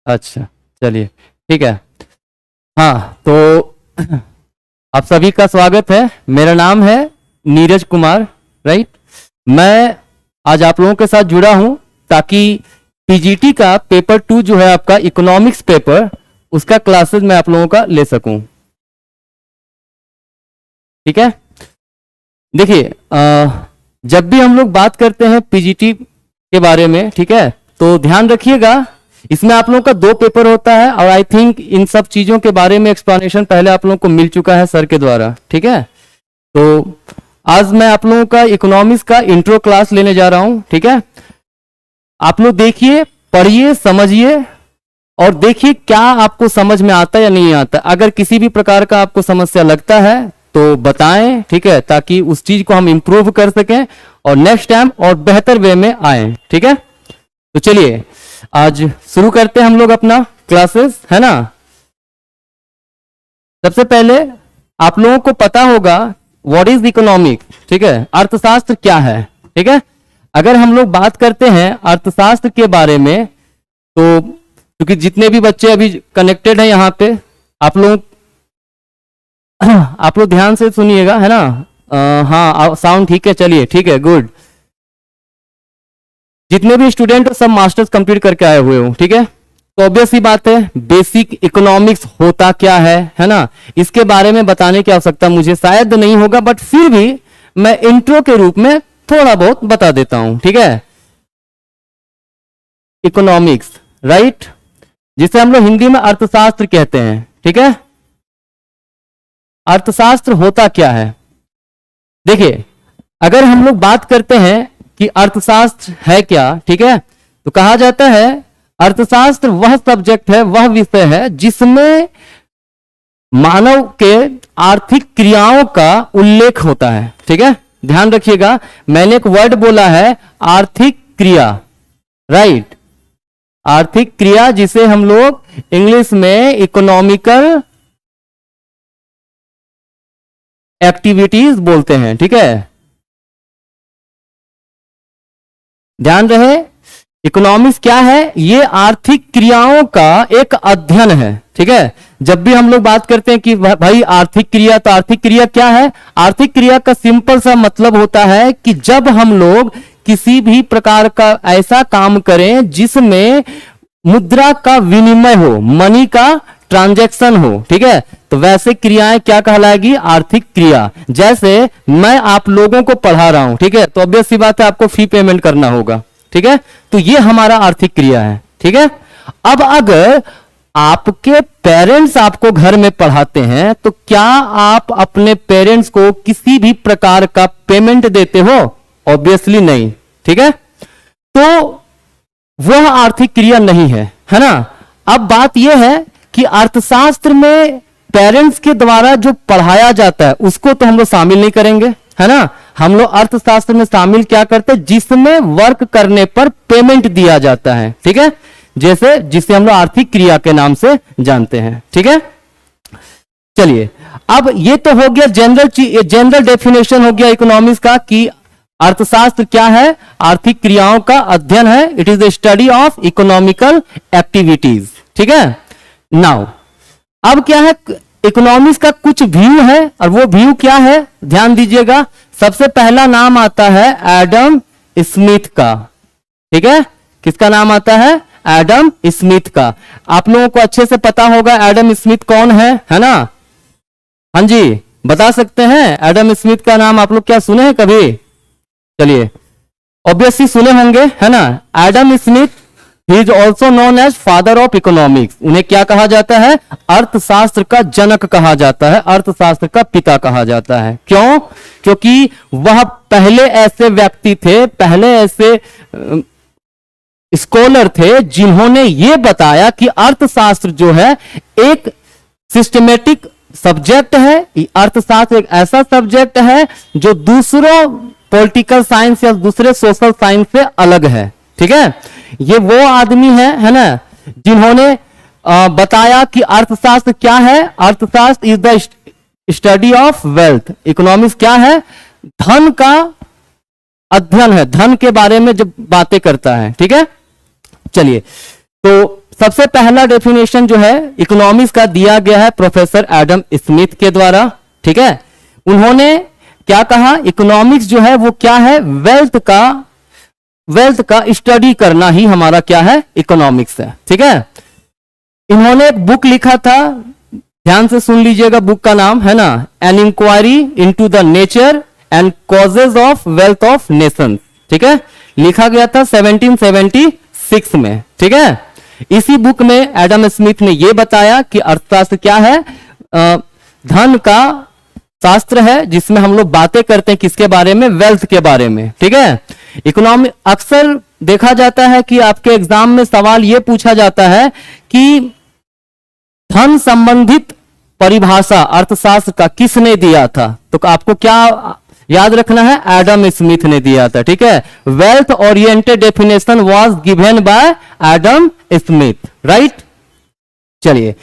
अच्छा, चलिए ठीक है। हाँ, तो आप सभी का स्वागत है। मेरा नाम है नीरज कुमार, राइट। मैं आज आप लोगों के साथ जुड़ा हूं ताकि पीजीटी का पेपर 2 जो है आपका इकोनॉमिक्स पेपर, उसका क्लासेस मैं आप लोगों का ले सकूं। ठीक है, देखिए जब भी हम लोग बात करते हैं पीजीटी के बारे में, ठीक है, तो ध्यान रखिएगा इसमें आप लोगों का 2 पेपर होता है और आई थिंक इन सब चीजों के बारे में एक्सप्लेनेशन पहले आप लोगों को मिल चुका है सर के द्वारा। ठीक है, तो आज मैं आप लोगों का इकोनॉमिक्स का इंट्रो क्लास लेने जा रहा हूं। ठीक है, आप लोग देखिए, पढ़िए, समझिए और देखिए क्या आपको समझ में आता है या नहीं आता। अगर किसी भी प्रकार का आपको समस्या लगता है तो बताएं, ठीक है, ताकि उस चीज को हम इंप्रूव कर सकें और नेक्स्ट टाइम और बेहतर वे में आए। ठीक है, तो चलिए आज शुरू करते हैं हम लोग अपना क्लासेस, है ना। सबसे पहले आप लोगों को पता होगा व्हाट इज इकोनॉमिक्स, ठीक है, अर्थशास्त्र क्या है। ठीक है, अगर हम लोग बात करते हैं अर्थशास्त्र के बारे में तो क्योंकि जितने भी बच्चे अभी कनेक्टेड हैं यहाँ पे, आप लोग ध्यान से सुनिएगा, है ना। हाँ, साउंड ठीक है, चलिए ठीक है, गुड। जितने भी स्टूडेंट हो सब मास्टर्स कंप्लीट करके आए हुए हो, ठीक है। तो ऑब्वियस ही बात है बेसिक इकोनॉमिक्स होता क्या है ना, इसके बारे में बताने की आवश्यकता मुझे शायद नहीं होगा, बट फिर भी मैं इंट्रो के रूप में थोड़ा बहुत बता देता हूं। ठीक है, इकोनॉमिक्स, राइट, जिसे हम लोग हिंदी में अर्थशास्त्र कहते हैं। ठीक है, अर्थशास्त्र होता क्या है। देखिए, अगर हम लोग बात करते हैं कि अर्थशास्त्र है क्या, ठीक है, तो कहा जाता है अर्थशास्त्र वह सब्जेक्ट है, वह विषय है जिसमें मानव के आर्थिक क्रियाओं का उल्लेख होता है। ठीक है, ध्यान रखिएगा, मैंने एक वर्ड बोला है आर्थिक क्रिया, राइट, आर्थिक क्रिया, जिसे हम लोग इंग्लिश में इकोनॉमिकल एक्टिविटीज बोलते हैं। ठीक है, ध्यान रहे, इकोनॉमिक्स क्या है, ये आर्थिक क्रियाओं का एक अध्ययन है। ठीक है, जब भी हम लोग बात करते हैं कि भाई आर्थिक क्रिया, तो आर्थिक क्रिया क्या है। आर्थिक क्रिया का सिंपल सा मतलब होता है कि जब हम लोग किसी भी प्रकार का ऐसा काम करें जिसमें मुद्रा का विनिमय हो, मनी का ट्रांजैक्शन हो, ठीक है, तो वैसे क्रियाएं क्या कहलाएगी, आर्थिक क्रिया। जैसे मैं आप लोगों को पढ़ा रहा हूं, ठीक है, तो ऑब्वियस सी बात है आपको फी पेमेंट करना होगा। ठीक है, तो ये हमारा आर्थिक क्रिया है। ठीक है, अब अगर आपके पेरेंट्स आपको घर में पढ़ाते हैं तो क्या आप अपने पेरेंट्स को किसी भी प्रकार का पेमेंट देते हो, ऑब्वियसली नहीं। ठीक है, तो वह आर्थिक क्रिया नहीं है ना। अब बात यह है कि अर्थशास्त्र में पेरेंट्स के द्वारा जो पढ़ाया जाता है उसको तो हम लोग शामिल नहीं करेंगे, है ना। हम लोग अर्थशास्त्र में शामिल क्या करते हैं, जिसमें वर्क करने पर पेमेंट दिया जाता है। ठीक है, जैसे जिसे हम लोग आर्थिक क्रिया के नाम से जानते हैं। ठीक है, चलिए, अब ये तो हो गया जनरल डेफिनेशन हो गया इकोनॉमिक्स का कि अर्थशास्त्र क्या है, आर्थिक क्रियाओं का अध्ययन है। It is the study of economical activities. ठीक है, नाउ अब क्या है, इकोनॉमिक्स का कुछ व्यू है और वो व्यू क्या है, ध्यान दीजिएगा। सबसे पहला नाम आता है एडम स्मिथ का। ठीक है, किसका नाम आता है, एडम स्मिथ का। आप लोगों को अच्छे से पता होगा एडम स्मिथ कौन है ना। हाँ जी, बता सकते हैं एडम स्मिथ का नाम आप लोग क्या सुने हैं कभी। चलिए, ऑब्वियसली सुने होंगे, है ना। Adam Smith, he is also known as father of economics. उन्हें क्या कहा जाता है, अर्थशास्त्र का जनक कहा जाता है, अर्थशास्त्र का पिता कहा जाता है। क्यों, क्योंकि वह पहले ऐसे व्यक्ति थे, पहले ऐसे स्कॉलर थे जिन्होंने यह बताया कि अर्थशास्त्र जो है एक सिस्टमेटिक सब्जेक्ट है। अर्थशास्त्र एक ऐसा सब्जेक्ट है जो दूसरों पॉलिटिकल साइंस या दूसरे सोशल साइंस से अलग है। ठीक है, ये वो आदमी है ना, जिन्होंने बताया कि अर्थशास्त्र क्या है। अर्थशास्त्र is the study of wealth. Economics क्या है, धन का अध्ययन है, धन के बारे में जब बातें करता है। ठीक है, चलिए, तो सबसे पहला डेफिनेशन जो है इकोनॉमिक्स का दिया गया है प्रोफेसर एडम स्मिथ के द्वारा, ठीक है। उन्होंने क्या कहा, इकोनॉमिक्स जो है वो क्या है, वेल्थ का स्टडी करना ही हमारा क्या है, इकोनॉमिक्स है, ठीक है। इन्होंने एक बुक लिखा था, ध्यान से सुन लीजिएगा, बुक का नाम है ना, an inquiry into the nature and causes of wealth of nations, ठीक है। लिखा गया था 1776 में, ठीक है। इसी बुक में एडम स्मिथ ने यह बताया कि अर्थशास्त्र क्या है, धन का शास्त्र है, जिसमें हम लोग बातें करते हैं किसके बारे में, वेल्थ के बारे में, ठीक है। इकोनॉमी अक्सर देखा जाता है कि आपके एग्जाम में सवाल यह पूछा जाता है कि धन संबंधित परिभाषा अर्थशास्त्र का किसने दिया था, तो आपको क्या याद रखना है, एडम स्मिथ ने दिया था, ठीक है। Wealth oriented definition was given by Adam Smith, right. चलिए,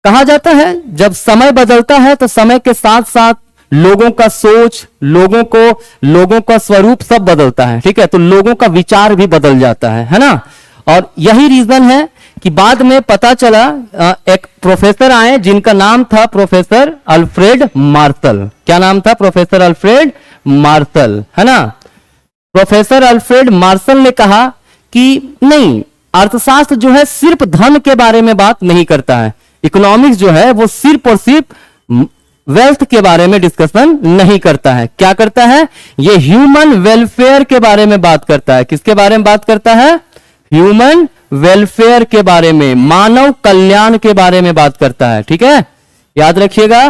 कहा जाता है जब समय बदलता है तो समय के साथ साथ लोगों का सोच, लोगों का स्वरूप सब बदलता है, ठीक है। तो लोगों का विचार भी बदल जाता है ना। और यही रीजन है कि बाद में पता चला, एक प्रोफेसर आए जिनका नाम था प्रोफेसर अल्फ्रेड मार्शल। क्या नाम था, प्रोफेसर अल्फ्रेड मार्शल, है ना। प्रोफेसर अल्फ्रेड मार्शल ने कहा कि नहीं, अर्थशास्त्र जो है सिर्फ धन के बारे में बात नहीं करता है, इकोनॉमिक्स जो है वो सिर्फ और सिर्फ वेल्थ के बारे में डिस्कशन नहीं करता है। क्या करता है, ये ह्यूमन वेलफेयर के बारे में बात करता है। किसके बारे में बात करता है, ह्यूमन वेलफेयर के बारे में, मानव कल्याण के बारे में बात करता है, ठीक है। याद रखिएगा,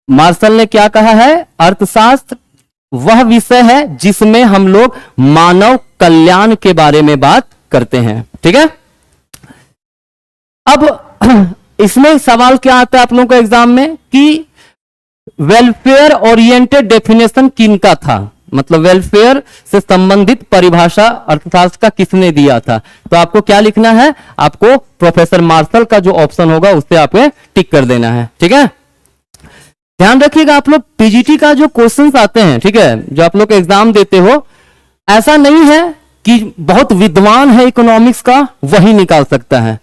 मार्शल ने क्या कहा है, अर्थशास्त्र वह विषय है जिसमें हम लोग मानव कल्याण के बारे में बात करते हैं, ठीक है। अब इसमें सवाल क्या आता है आप लोगों को एग्जाम में कि वेलफेयर ओरिएंटेड डेफिनेशन किनका था, मतलब वेलफेयर से संबंधित परिभाषा अर्थशास्त्र का किसने दिया था। तो आपको क्या लिखना है, आपको प्रोफेसर मार्शल का जो ऑप्शन होगा उससे आपको टिक कर देना है, ठीक है। ध्यान रखिएगा, आप लोग पीजीटी का जो क्वेश्चंस आते हैं, ठीक है, जो आप लोग एग्जाम देते हो, ऐसा नहीं है कि बहुत विद्वान है इकोनॉमिक्स का वही निकाल सकता है।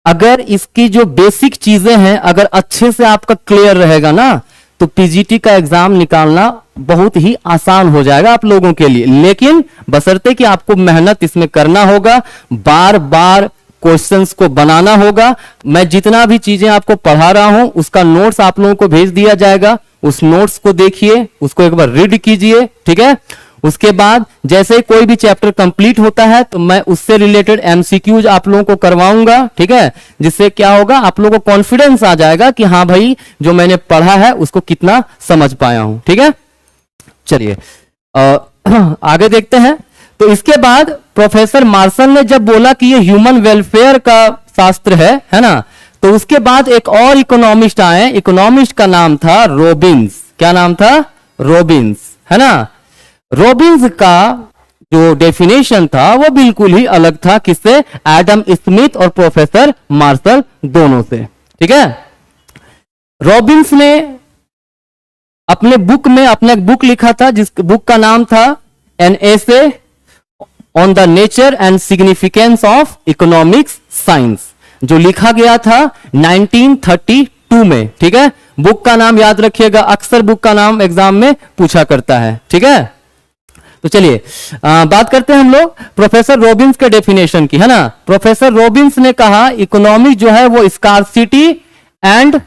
अगर इसकी जो बेसिक चीजें हैं अगर अच्छे से आपका क्लियर रहेगा ना, तो पीजीटी का एग्जाम निकालना बहुत ही आसान हो जाएगा आप लोगों के लिए। लेकिन बशर्ते कि आपको मेहनत इसमें करना होगा, बार बार क्वेश्चंस को बनाना होगा। मैं जितना भी चीजें आपको पढ़ा रहा हूं उसका नोट्स आप लोगों को भेज दिया जाएगा, उस नोट्स को देखिए, उसको एक बार रीड कीजिए, ठीक है। उसके बाद जैसे ही कोई भी चैप्टर कंप्लीट होता है तो मैं उससे रिलेटेड एमसीक्यूज आप लोगों को करवाऊंगा, ठीक है, जिससे क्या होगा, आप लोगों को कॉन्फिडेंस आ जाएगा कि हाँ भाई जो मैंने पढ़ा है उसको कितना समझ पाया हूं, ठीक है। चलिए आगे देखते हैं। तो इसके बाद प्रोफेसर मार्शल ने जब बोला कि ये ह्यूमन वेलफेयर का शास्त्र है ना, तो उसके बाद एक और इकोनॉमिस्ट आए, इकोनॉमिस्ट का नाम था रॉबिन्स। क्या नाम था, रॉबिन्स, है ना। रॉबिन्स का जो डेफिनेशन था वो बिल्कुल ही अलग था, किससे, एडम स्मिथ और प्रोफेसर मार्शल दोनों से, ठीक है। रॉबिन्स ने अपने बुक में अपना एक बुक लिखा था, जिस बुक का नाम था an essay on the nature and significance of economics science, जो लिखा गया था 1932 में, ठीक है। बुक का नाम याद रखिएगा, अक्सर बुक का नाम एग्जाम में पूछा करता है, ठीक है। तो चलिए बात करते हैं हम लोग प्रोफेसर रॉबिन्स के डेफिनेशन की, है ना। प्रोफेसर रॉबिन्स ने कहा इकोनॉमिक्स जो है वो स्कार्सिटी एंड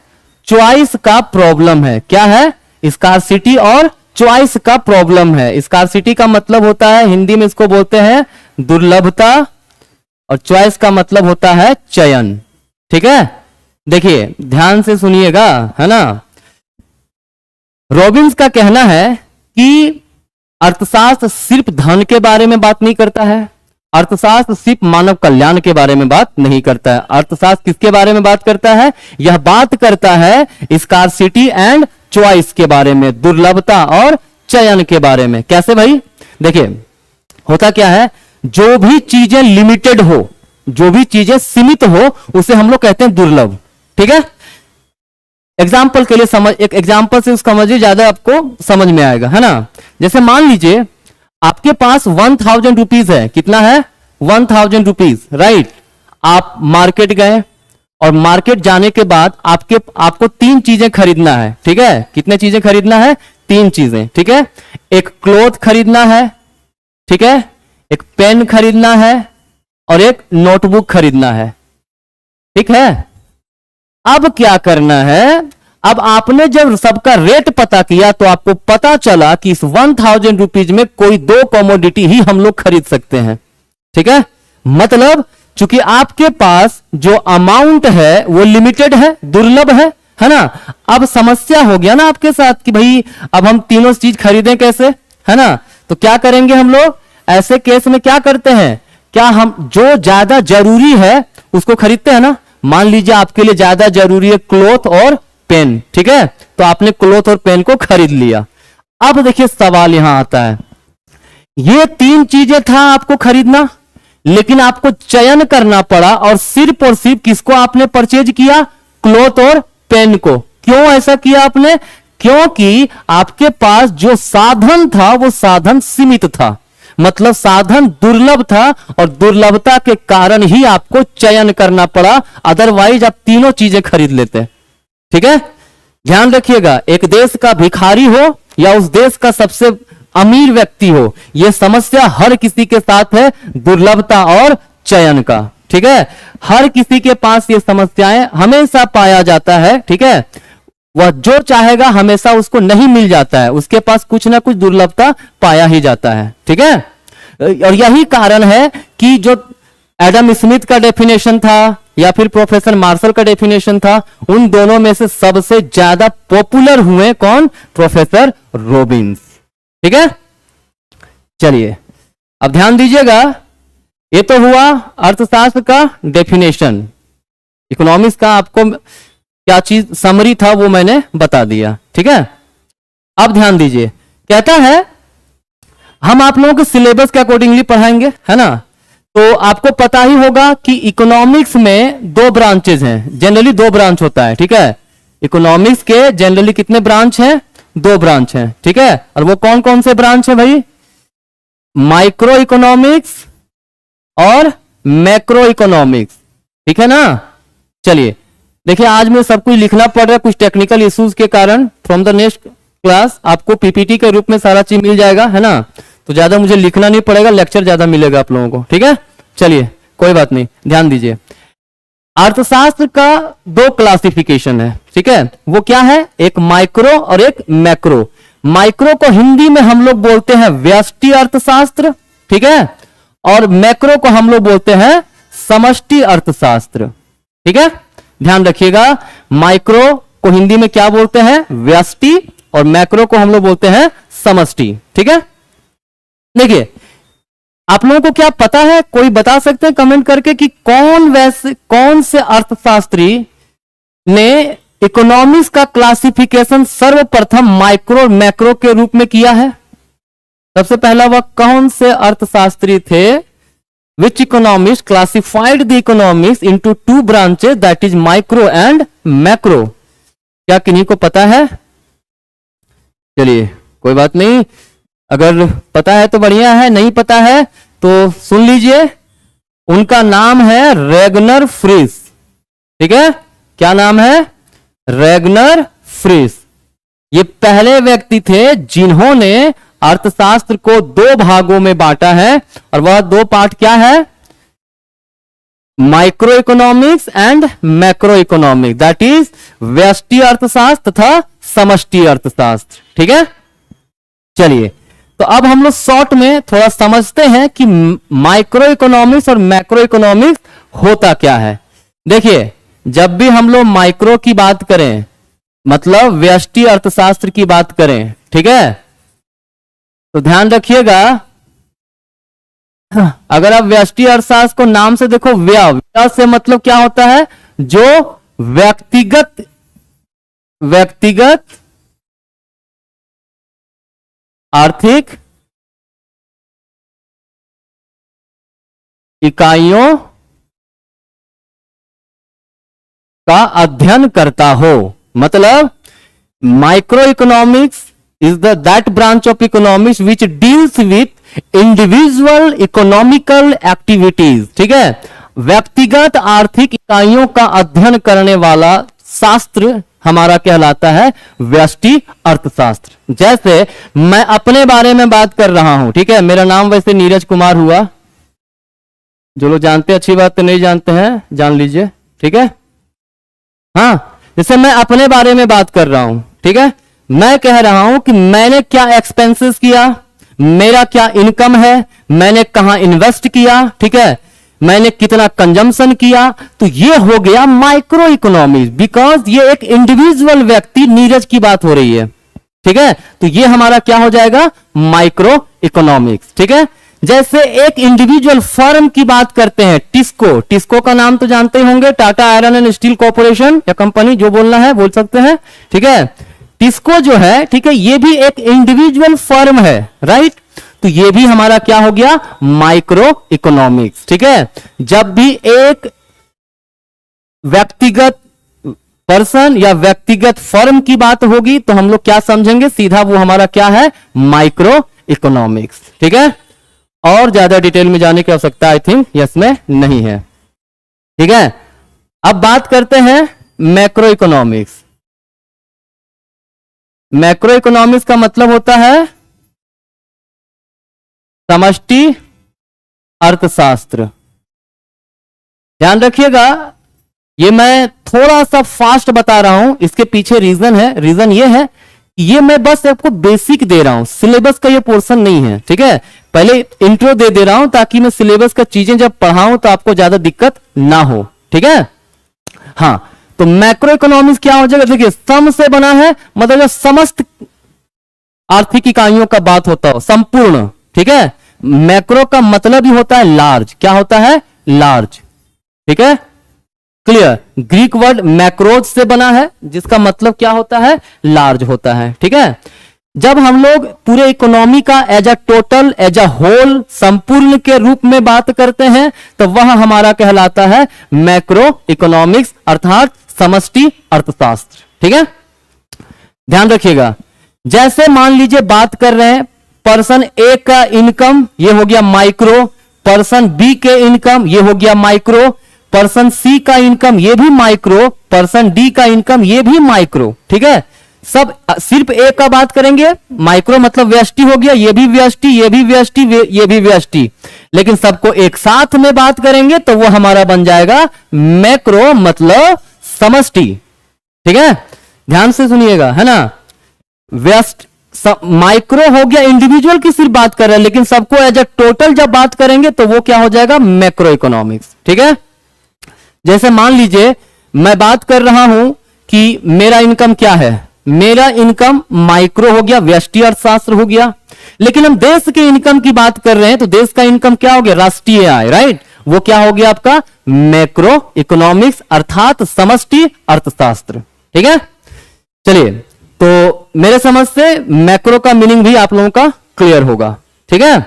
चॉइस का प्रॉब्लम है। क्या है, स्कार्सिटी और चॉइस का प्रॉब्लम है। स्कार्सिटी का मतलब होता है, हिंदी में इसको बोलते हैं दुर्लभता, और चॉइस का मतलब होता है चयन, ठीक है। देखिए ध्यान से सुनिएगा, है ना। रॉबिन्स का कहना है कि अर्थशास्त्र सिर्फ धन के बारे में बात नहीं करता है, अर्थशास्त्र सिर्फ मानव कल्याण के बारे में बात नहीं करता है। अर्थशास्त्र किसके बारे में बात करता है, यह बात करता है स्कार्सिटी एंड चॉइस के बारे में, दुर्लभता और चयन के बारे में। कैसे भाई, देखिए होता क्या है, जो भी चीजें लिमिटेड हो, जो भी चीजें सीमित हो, उसे हम लोग कहते हैं दुर्लभ, ठीक है। एग्जाम्पल के लिए समझ, एक एग्जाम्पल से उसका समझिए, ज्यादा आपको समझ में आएगा, है ना। जैसे मान लीजिए आपके पास 1000 रुपीज है, कितना है, 1000 रुपीज, राइट। आप मार्केट गए और मार्केट जाने के बाद आपको 3 चीजें खरीदना है, ठीक है। कितने चीजें खरीदना है? 3 चीजें, ठीक है। एक क्लोथ खरीदना है, ठीक है, एक पेन खरीदना है और एक नोटबुक खरीदना है, ठीक है। अब क्या करना है? अब आपने जब सबका रेट पता किया तो आपको पता चला कि इस 1000 रुपीज में कोई 2 कमोडिटी ही हम लोग खरीद सकते हैं, ठीक है। मतलब चूंकि आपके पास जो अमाउंट है वो लिमिटेड है, दुर्लभ है ना। अब समस्या हो गया ना आपके साथ कि भाई अब हम तीनों चीज खरीदें कैसे, है ना। तो क्या करेंगे हम लोग ऐसे केस में? क्या करते हैं, क्या हम जो ज्यादा जरूरी है उसको खरीदते हैं ना। मान लीजिए आपके लिए ज्यादा जरूरी है क्लोथ और पेन, ठीक है, तो आपने क्लोथ और पेन को खरीद लिया। अब देखिए सवाल यहां आता है, ये 3 चीजें था आपको खरीदना, लेकिन आपको चयन करना पड़ा और सिर्फ किसको आपने परचेज किया? क्लोथ और पेन को। क्यों ऐसा किया आपने? क्योंकि आपके पास जो साधन था वो साधन सीमित था, मतलब साधन दुर्लभ था और दुर्लभता के कारण ही आपको चयन करना पड़ा, अदरवाइज आप तीनों चीजें खरीद लेते, ठीक है। ध्यान रखिएगा, एक देश का भिखारी हो या उस देश का सबसे अमीर व्यक्ति हो, यह समस्या हर किसी के साथ है, दुर्लभता और चयन का, ठीक है। हर किसी के पास ये समस्याएं हमेशा पाया जाता है, ठीक है। वह जो चाहेगा हमेशा उसको नहीं मिल जाता है, उसके पास कुछ ना कुछ दुर्लभता पाया ही जाता है, ठीक है। और यही कारण है कि जो एडम स्मिथ का डेफिनेशन था या फिर प्रोफेसर मार्शल का डेफिनेशन था, उन दोनों में से सबसे ज्यादा पॉपुलर हुए कौन? प्रोफेसर रॉबिन्स, ठीक है। चलिए अब ध्यान दीजिएगा, ये तो हुआ अर्थशास्त्र का डेफिनेशन, इकोनॉमिक्स का आपको क्या चीज समरी था वो मैंने बता दिया, ठीक है। अब ध्यान दीजिए, कहता है हम आप लोगों के सिलेबस के अकॉर्डिंगली पढ़ाएंगे, है ना। तो आपको पता ही होगा कि इकोनॉमिक्स में 2 ब्रांचेज हैं, जनरली 2 ब्रांच होता है, ठीक है। इकोनॉमिक्स के जनरली कितने ब्रांच हैं? 2 ब्रांच हैं, ठीक है। और वो कौन कौन से ब्रांच है भाई? माइक्रो इकोनॉमिक्स और मैक्रो इकोनॉमिक्स, ठीक है ना। चलिए देखिए, आज में सब कुछ लिखना पड़ रहा है, कुछ टेक्निकल इश्यूज के कारण। फ्रॉम द नेक्स्ट क्लास आपको पीपीटी के रूप में सारा चीज मिल जाएगा, है ना, तो ज्यादा मुझे लिखना नहीं पड़ेगा, लेक्चर ज्यादा मिलेगा आप लोगों को, ठीक है। चलिए कोई बात नहीं, ध्यान दीजिए। अर्थशास्त्र का 2 क्लासिफिकेशन है, ठीक है। वो क्या है? एक माइक्रो और एक मैक्रो। माइक्रो को हिंदी में हम लोग बोलते हैं व्यष्टि अर्थशास्त्र, ठीक है, और मैक्रो को हम लोग बोलते हैं समष्टि अर्थशास्त्र, ठीक है। ध्यान रखिएगा, माइक्रो को हिंदी में क्या बोलते हैं? व्यष्टि, और मैक्रो को हम लोग बोलते हैं समष्टि, ठीक है। देखिए आप लोगों को क्या पता है, कोई बता सकते हैं कमेंट करके कि कौन से अर्थशास्त्री ने इकोनॉमिक्स का क्लासिफिकेशन सर्वप्रथम माइक्रो और मैक्रो के रूप में किया है? सबसे पहला वह कौन से अर्थशास्त्री थे? Which economist classified the economics into 2 branches, that is micro and macro? क्या किन्हीं को पता है? चलिए कोई बात नहीं, अगर पता है तो बढ़िया है, नहीं पता है तो सुन लीजिए। उनका नाम है रेगनर फ्रिस, ठीक है। क्या नाम है? Ragnar Frisch. ये पहले व्यक्ति थे जिन्होंने अर्थशास्त्र को 2 भागों में बांटा है, और वह 2 पार्ट क्या है? Micro economics and macro economics, that is व्यष्टि अर्थशास्त्र तथा समष्टि अर्थशास्त्र, ठीक है। चलिए तो अब हम लोग शॉर्ट में थोड़ा समझते हैं कि माइक्रो इकोनॉमिक्स और मैक्रो इकोनॉमिक्स होता क्या है। देखिए जब भी हम लोग माइक्रो की बात करें, मतलब व्यष्टि अर्थशास्त्र की बात करें, ठीक है, तो ध्यान रखिएगा, अगर आप व्यष्टि अर्थशास्त्र को नाम से देखो, व्यय से मतलब क्या होता है? जो व्यक्तिगत आर्थिक इकाइयों का अध्ययन करता हो। मतलब micro economics is that branch of economics which deals with individual economical activities, ठीक है। व्यक्तिगत आर्थिक इकाइयों का अध्ययन करने वाला शास्त्र हमारा कहलाता है व्यष्टि अर्थशास्त्र। जैसे मैं अपने बारे में बात कर रहा हूं, ठीक है, मेरा नाम वैसे नीरज कुमार हुआ, जो लोग जानते हैं अच्छी बात, तो नहीं जानते हैं जान लीजिए, ठीक है। हाँ, जैसे मैं अपने बारे में बात कर रहा हूं, ठीक है, मैं कह रहा हूं कि मैंने क्या एक्सपेंसेस किया, मेरा क्या इनकम है, मैंने कहां इन्वेस्ट किया, ठीक है, मैंने कितना कंजम्पशन किया, तो ये हो गया माइक्रो इकोनॉमिक्स। बिकॉज ये एक इंडिविजुअल व्यक्ति नीरज की बात हो रही है, ठीक है, तो ये हमारा क्या हो जाएगा, माइक्रो इकोनॉमिक्स, ठीक है। जैसे एक इंडिविजुअल फर्म की बात करते हैं, टिस्को, टिस्को का नाम तो जानते ही होंगे, Tata iron and steel corporation या कंपनी, जो बोलना है बोल सकते हैं, ठीक है। टिस्को जो है, ठीक है, ये भी एक इंडिविजुअल फर्म है, राइट, तो ये भी हमारा क्या हो गया, माइक्रो इकोनॉमिक्स, ठीक है। जब भी एक व्यक्तिगत पर्सन या व्यक्तिगत फर्म की बात होगी तो हम लोग क्या समझेंगे, सीधा वो हमारा क्या है, माइक्रो इकोनॉमिक्स, ठीक है। और ज्यादा डिटेल में जाने की आवश्यकता आई थिंक यस में नहीं है, ठीक है। अब बात करते हैं मैक्रो इकोनॉमिक्स। मैक्रो इकोनॉमिक्स का मतलब होता है समष्टि अर्थशास्त्र। ध्यान रखिएगा, ये मैं थोड़ा सा फास्ट बता रहा हूं, इसके पीछे रीजन है। रीजन ये है, ये मैं बस आपको बेसिक दे रहा हूं, सिलेबस का ये पोर्शन नहीं है, ठीक है। पहले इंट्रो दे रहा हूं ताकि मैं सिलेबस का चीजें जब पढ़ाऊं तो आपको ज्यादा दिक्कत ना हो, ठीक है। हाँ, तो मैक्रो इकोनॉमिक्स क्या हो जाएगा, देखिए सम से बना है, मतलब जब समस्त आर्थिक इकाइयों का बात होता हो, संपूर्ण, ठीक है। मैक्रो का मतलब ही होता है लार्ज, क्या होता है, लार्ज, ठीक है, क्लियर। ग्रीक वर्ड मैक्रोज से बना है, जिसका मतलब क्या होता है, लार्ज होता है, ठीक है। जब हम लोग पूरे इकोनॉमी का as a total, as a whole, संपूर्ण के रूप में बात करते हैं तो वह हमारा कहलाता है मैक्रो इकोनॉमिक्स, अर्थात समष्टि अर्थशास्त्र, ठीक है। ध्यान रखिएगा, जैसे मान लीजिए बात कर रहे हैं पर्सन ए का इनकम, ये हो गया माइक्रो, पर्सन बी के इनकम, ये हो गया माइक्रो, पर्सन सी का इनकम, ये भी माइक्रो, पर्सन डी का इनकम, ये भी माइक्रो, ठीक है। सब सिर्फ ए का बात करेंगे, माइक्रो मतलब व्यष्टि हो गया, ये भी व्यष्टि, ये भी व्यष्टि, ये भी व्यष्टि, लेकिन सबको एक साथ में बात करेंगे तो वो हमारा बन जाएगा मैक्रो, मतलब समष्टि, ठीक है। ध्यान से सुनिएगा, है ना। व्यष्टि माइक्रो हो गया, इंडिविजुअल की सिर्फ बात कर रहे हैं, लेकिन सबको एज अ टोटल जब बात करेंगे तो वो क्या हो जाएगा, मैक्रो इकोनॉमिक्स, ठीक है। जैसे मान लीजिए मैं बात कर रहा हूं कि मेरा इनकम क्या है, मेरा इनकम माइक्रो हो गया, व्यष्टि अर्थशास्त्र हो गया, लेकिन हम देश के इनकम की बात कर रहे हैं तो देश का इनकम क्या हो गया, राष्ट्रीय आय, राइट, वो क्या हो गया आपका मैक्रो इकोनॉमिक्स, अर्थात समष्टि अर्थशास्त्र, ठीक है। चलिए, तो मेरे समझ से मैक्रो का मीनिंग भी आप लोगों का क्लियर होगा, ठीक है।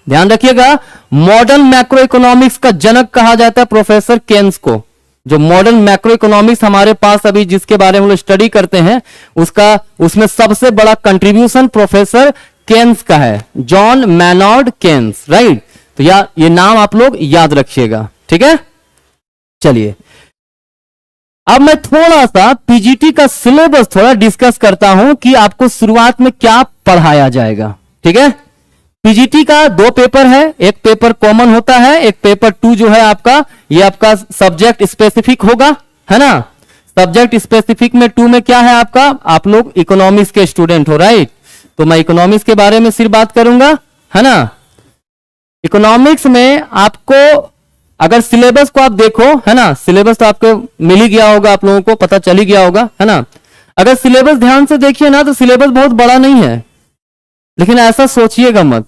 ध्यान रखिएगा, मॉडर्न मैक्रो इकोनॉमिक्स का जनक कहा जाता है प्रोफेसर केन्स को। जो मॉडर्न मैक्रो इकोनॉमिक्स हमारे पास अभी जिसके बारे में हम लोग स्टडी करते हैं, उसमें सबसे बड़ा कंट्रीब्यूशन प्रोफेसर केन्स का है, जॉन मैनॉर्ड केन्स, राइट। तो ये नाम आप लोग याद रखिएगा, ठीक है। चलिए, अब मैं थोड़ा सा पीजीटी का सिलेबस थोड़ा डिस्कस करता हूं कि आपको शुरुआत में क्या पढ़ाया जाएगा, ठीक है। पीजीटी का 2 पेपर है, एक पेपर कॉमन होता है, एक पेपर 2 जो है आपका, ये आपका सब्जेक्ट स्पेसिफिक होगा, है ना। सब्जेक्ट स्पेसिफिक में 2 में क्या है आपका, आप लोग इकोनॉमिक्स के स्टूडेंट हो, राइट, तो मैं इकोनॉमिक्स के बारे में सिर्फ बात करूंगा, है ना। इकोनॉमिक्स में आपको अगर सिलेबस को आप देखो, है ना, सिलेबस तो आपको मिल ही गया होगा, आप लोगों को पता चल ही गया होगा, है ना। अगर सिलेबस ध्यान से देखिए ना तो सिलेबस बहुत बड़ा नहीं है, लेकिन ऐसा सोचिएगा मत,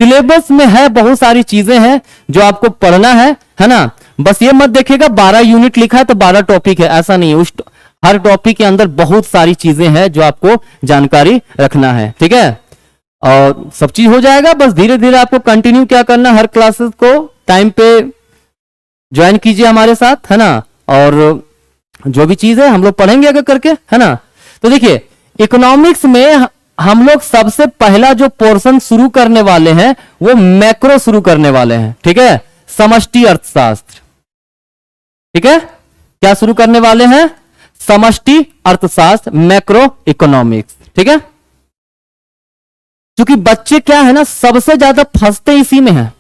सिलेबस में है बहुत सारी चीजें हैं जो आपको पढ़ना है ना। बस ये मत देखिएगा 12 यूनिट लिखा है तो 12 टॉपिक है, ऐसा नहीं है। हर टॉपिक के अंदर बहुत सारी चीजें हैं जो आपको जानकारी रखना है, ठीक है। और सब चीज हो जाएगा, बस धीरे धीरे आपको कंटिन्यू क्या करना, हर क्लासेस को टाइम पे ज्वाइन कीजिए हमारे साथ, है ना। और जो भी चीज है हम लोग पढ़ेंगे आगे करके, है ना। तो देखिए, इकोनॉमिक्स में हम लोग सबसे पहला जो पोर्शन शुरू करने वाले हैं वो मैक्रो शुरू करने वाले हैं, ठीक है। समष्टि अर्थशास्त्र। ठीक है, क्या शुरू करने वाले हैं? समष्टि अर्थशास्त्र, मैक्रो इकोनॉमिक्स। ठीक है, क्योंकि बच्चे क्या है ना, सबसे ज्यादा फंसते इसी में है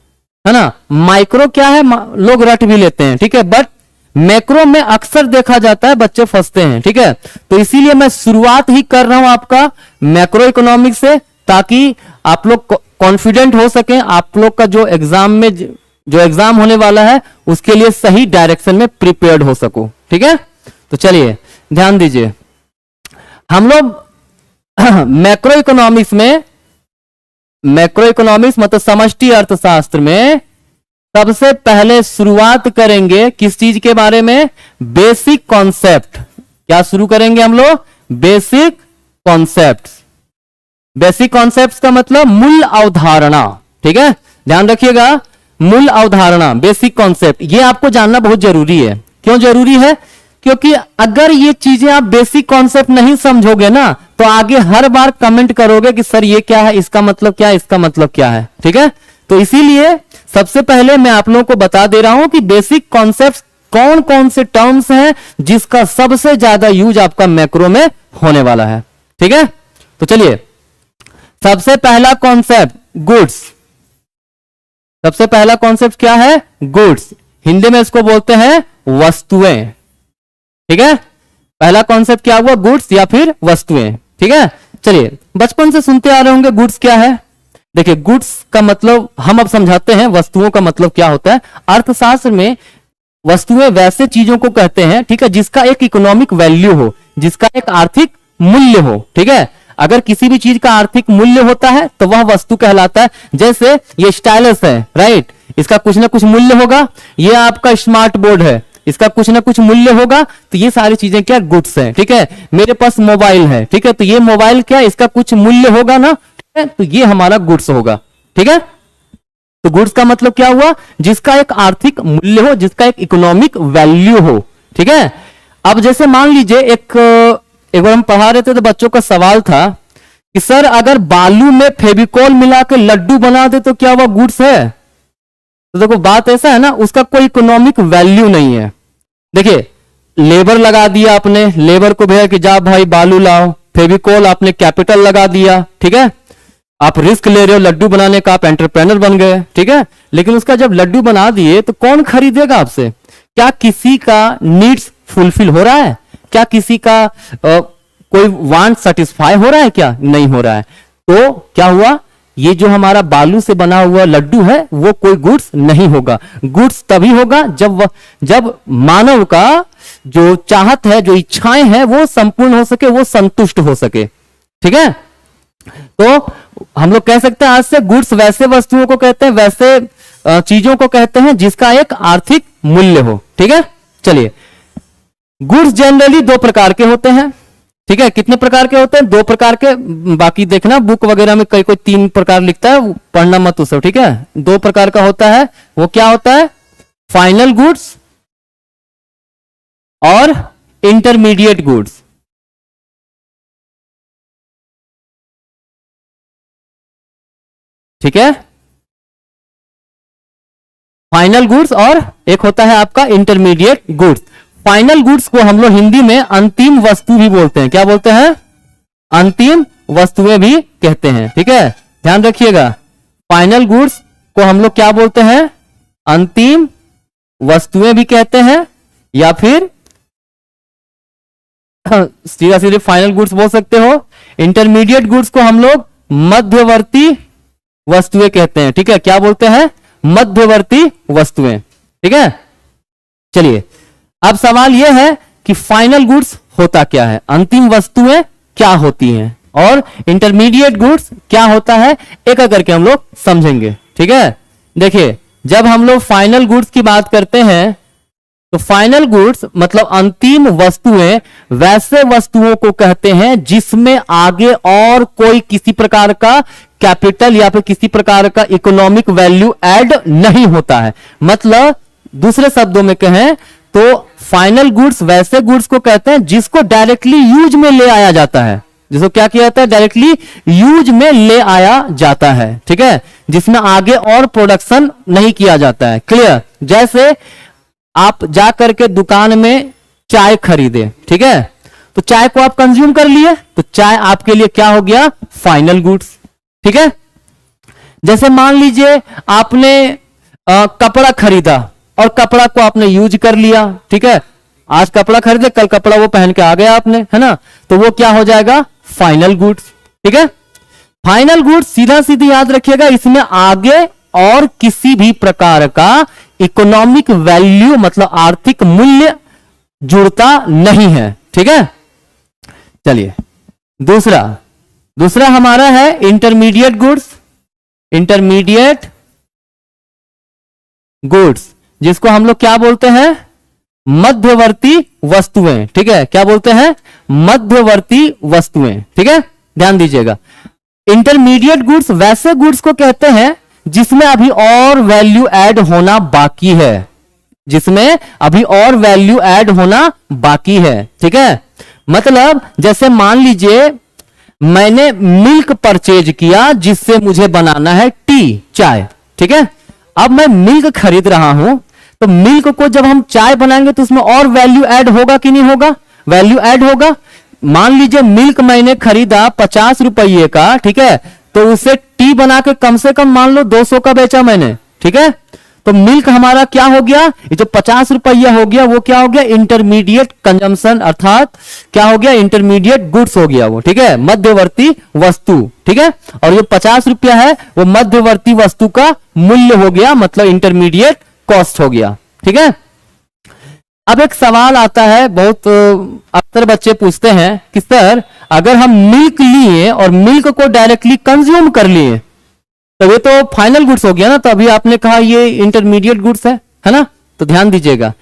ना। माइक्रो क्या है, लोग रट भी लेते हैं, ठीक है, बट मैक्रो में अक्सर देखा जाता है बच्चे फंसते हैं। ठीक है, तो इसीलिए मैं शुरुआत ही कर रहा हूं आपका मैक्रो इकोनॉमिक्स से, ताकि आप लोग कॉन्फिडेंट हो सके, आप लोग का जो एग्जाम में जो एग्जाम होने वाला है उसके लिए सही डायरेक्शन में प्रिपेयर्ड हो सको। ठीक है, तो चलिए ध्यान दीजिए, हम लोग मैक्रो इकोनॉमिक्स मतलब समष्टि अर्थशास्त्र में सबसे पहले शुरुआत करेंगे किस चीज के बारे में? Basic concept. क्या शुरू करेंगे हम लोग? Basic concept. बेसिक कॉन्सेप्ट का मतलब मूल अवधारणा। ठीक है, ध्यान रखिएगा, मूल अवधारणा, बेसिक कॉन्सेप्ट, ये आपको जानना बहुत जरूरी है। क्यों जरूरी है? क्योंकि अगर ये चीजें आप बेसिक कॉन्सेप्ट नहीं समझोगे ना, तो आगे हर बार कमेंट करोगे कि सर ये क्या है, इसका मतलब क्या है, इसका मतलब क्या है। ठीक है, तो इसीलिए सबसे पहले मैं आप लोगों को बता दे रहा हूं कि बेसिक कॉन्सेप्ट कौन कौन से टर्म्स हैं जिसका सबसे ज्यादा यूज आपका मैक्रो में होने वाला है। ठीक है, तो चलिए, सबसे पहला कॉन्सेप्ट गुड्स। सबसे पहला कॉन्सेप्ट क्या है? गुड्स। हिंदी में इसको बोलते हैं वस्तुएं। ठीक है, पहला कॉन्सेप्ट क्या हुआ? गुड्स या फिर वस्तुएं। ठीक है, चलिए, बचपन से सुनते आ रहे होंगे गुड्स क्या है। देखिए, गुड्स का मतलब हम अब समझाते हैं, वस्तुओं का मतलब क्या होता है। अर्थशास्त्र में वस्तुएं वैसे चीजों को कहते हैं, ठीक है, जिसका एक इकोनॉमिक वैल्यू हो, जिसका एक आर्थिक मूल्य हो। ठीक है, अगर किसी भी चीज का आर्थिक मूल्य होता है तो वह वस्तु कहलाता है। जैसे ये स्टाइलस है, राइट, इसका कुछ ना कुछ मूल्य होगा। ये आपका स्मार्ट बोर्ड है, इसका कुछ ना कुछ मूल्य होगा। तो ये सारी चीजें क्या? गुड्स है। ठीक है, मेरे पास मोबाइल है, ठीक है, तो ये मोबाइल क्या, इसका कुछ मूल्य होगा ना, ठीक है, तो ये हमारा गुड्स होगा। ठीक है, तो गुड्स का मतलब क्या हुआ? जिसका एक आर्थिक मूल्य हो, जिसका एक इकोनॉमिक वैल्यू हो। ठीक है, अब जैसे मान लीजिए एक बार हम पढ़ा रहे थे तो बच्चों का सवाल था कि सर अगर बालू में फेविकोल मिला के लड्डू बना दे तो क्या वह गुड्स है? तो देखो, बात ऐसा है ना, उसका कोई इकोनॉमिक वैल्यू नहीं है। देखिए, लेबर लगा दिया आपने, लेबर को भेजा कि जा भाई बालू लाओ, फेविकोल आपने कैपिटल लगा दिया। ठीक है, आप रिस्क ले रहे हो लड्डू बनाने का, आप एंटरप्रेनर बन गए। ठीक है, लेकिन उसका जब लड्डू बना दिए तो कौन खरीदेगा आपसे? क्या किसी का नीड्स फुलफिल हो रहा है? क्या किसी का कोई वांट सेटिस्फाई हो रहा है? क्या नहीं हो रहा है। तो क्या हुआ, ये जो हमारा बालू से बना हुआ लड्डू है वो कोई गुड्स नहीं होगा। गुड्स तभी होगा जब मानव का जो चाहत है, जो इच्छाएं हैं वो संपूर्ण हो सके, वो संतुष्ट हो सके। ठीक है, तो हम लोग कह सकते हैं आज से गुड्स वैसे वस्तुओं को कहते हैं, वैसे चीजों को कहते हैं जिसका एक आर्थिक मूल्य हो। ठीक है, चलिए, गुड्स जनरली दो प्रकार के होते हैं। ठीक है, कितने प्रकार के होते हैं? दो प्रकार के। बाकी देखना बुक वगैरह में कोई तीन प्रकार लिखता है, पढ़ना मत उसे। ठीक है, दो प्रकार का होता है। वो क्या होता है? फाइनल गुड्स और इंटरमीडिएट गुड्स। ठीक है, फाइनल गुड्स और एक होता है आपका इंटरमीडिएट गुड्स। फाइनल गुड्स को हम लोग हिंदी में अंतिम वस्तु भी बोलते हैं। क्या बोलते हैं? अंतिम वस्तुएं भी कहते हैं। ठीक है, ध्यान रखिएगा, फाइनल गुड्स को हम लोग क्या बोलते हैं? अंतिम वस्तुएं भी कहते हैं, या फिर सीधा सीधे फाइनल गुड्स बोल सकते हो। इंटरमीडिएट गुड्स को हम लोग मध्यवर्ती वस्तुएं कहते हैं। ठीक है, क्या बोलते हैं? मध्यवर्ती वस्तुएं। ठीक है, चलिए, अब सवाल यह है कि फाइनल गुड्स होता क्या है, अंतिम वस्तुएं क्या होती हैं, और इंटरमीडिएट गुड्स क्या होता है, एक एक करके हम लोग समझेंगे। ठीक है, देखिए, जब हम लोग फाइनल गुड्स की बात करते हैं तो फाइनल गुड्स मतलब अंतिम वस्तुएं वैसे वस्तुओं को कहते हैं जिसमें आगे और कोई किसी प्रकार का कैपिटल या फिर किसी प्रकार का इकोनॉमिक वैल्यू ऐड नहीं होता है। मतलब दूसरे शब्दों में कहें तो फाइनल गुड्स वैसे गुड्स को कहते हैं जिसको डायरेक्टली यूज में ले आया जाता है। जिसको क्या किया जाता है, डायरेक्टली यूज में ले आया जाता है, ठीक है, जिसमें आगे और प्रोडक्शन नहीं किया जाता है। क्लियर? जैसे आप जा करके दुकान में चाय खरीदे, ठीक है, तो चाय को आप कंज्यूम कर लिए, तो चाय आपके लिए क्या हो गया, फाइनल गुड्स, ठीक है। जैसे मान लीजिए आपने कपड़ा खरीदा और कपड़ा को आपने यूज कर लिया, ठीक है, आज कपड़ा खरीदे, कल कपड़ा वो पहन के आ गया आपने, है ना, तो वो क्या हो जाएगा, फाइनल गुड्स, ठीक है। फाइनल गुड्स सीधा सीधी याद रखिएगा, इसमें आगे और किसी भी प्रकार का इकोनॉमिक वैल्यू मतलब आर्थिक मूल्य जुड़ता नहीं है, ठीक है। चलिए दूसरा हमारा है इंटरमीडिएट गुड्स। इंटरमीडिएट गुड्स जिसको हम लोग क्या बोलते हैं, मध्यवर्ती वस्तुएं, ठीक है, क्या बोलते हैं, मध्यवर्ती वस्तुएं, ठीक है, ध्यान दीजिएगा। इंटरमीडिएट गुड्स वैसे गुड्स को कहते हैं जिसमें अभी और वैल्यू ऐड होना बाकी है, जिसमें अभी और वैल्यू ऐड होना बाकी है, ठीक है। मतलब जैसे मान लीजिए मैंने मिल्क परचेज किया जिससे मुझे बनाना है टी, चाय, ठीक है। अब मैं मिल्क खरीद रहा हूं, तो मिल्क को जब हम चाय बनाएंगे तो उसमें और वैल्यू ऐड होगा कि नहीं होगा, वैल्यू ऐड होगा। मान लीजिए मिल्क मैंने खरीदा 50 रुपये का, ठीक है, तो उसे टी बना के कम से कम मान लो 200 का बेचा मैंने, ठीक है, तो मिल्क हमारा क्या हो गया, ये जो 50 रुपया हो गया वो क्या हो गया, इंटरमीडिएट कंजम्पशन, अर्थात क्या हो गया, इंटरमीडिएट गुड्स हो गया वो, ठीक है, मध्यवर्ती वस्तु, ठीक है। और ये 50 रुपया है वो मध्यवर्ती वस्तु का मूल्य हो गया, मतलब इंटरमीडिएट कॉस्ट हो गया, ठीक है। अब एक सवाल आता है, बहुत अक्सर बच्चे पूछते हैं कि सर अगर हम मिल्क लिए और मिल्क को डायरेक्टली कंज्यूम कर लिए तो ये तो फाइनल गुड्स हो गया ना, तो अभी आपने कहा ये इंटरमीडिएट गुड्स है ना। तो ध्यान दीजिएगा,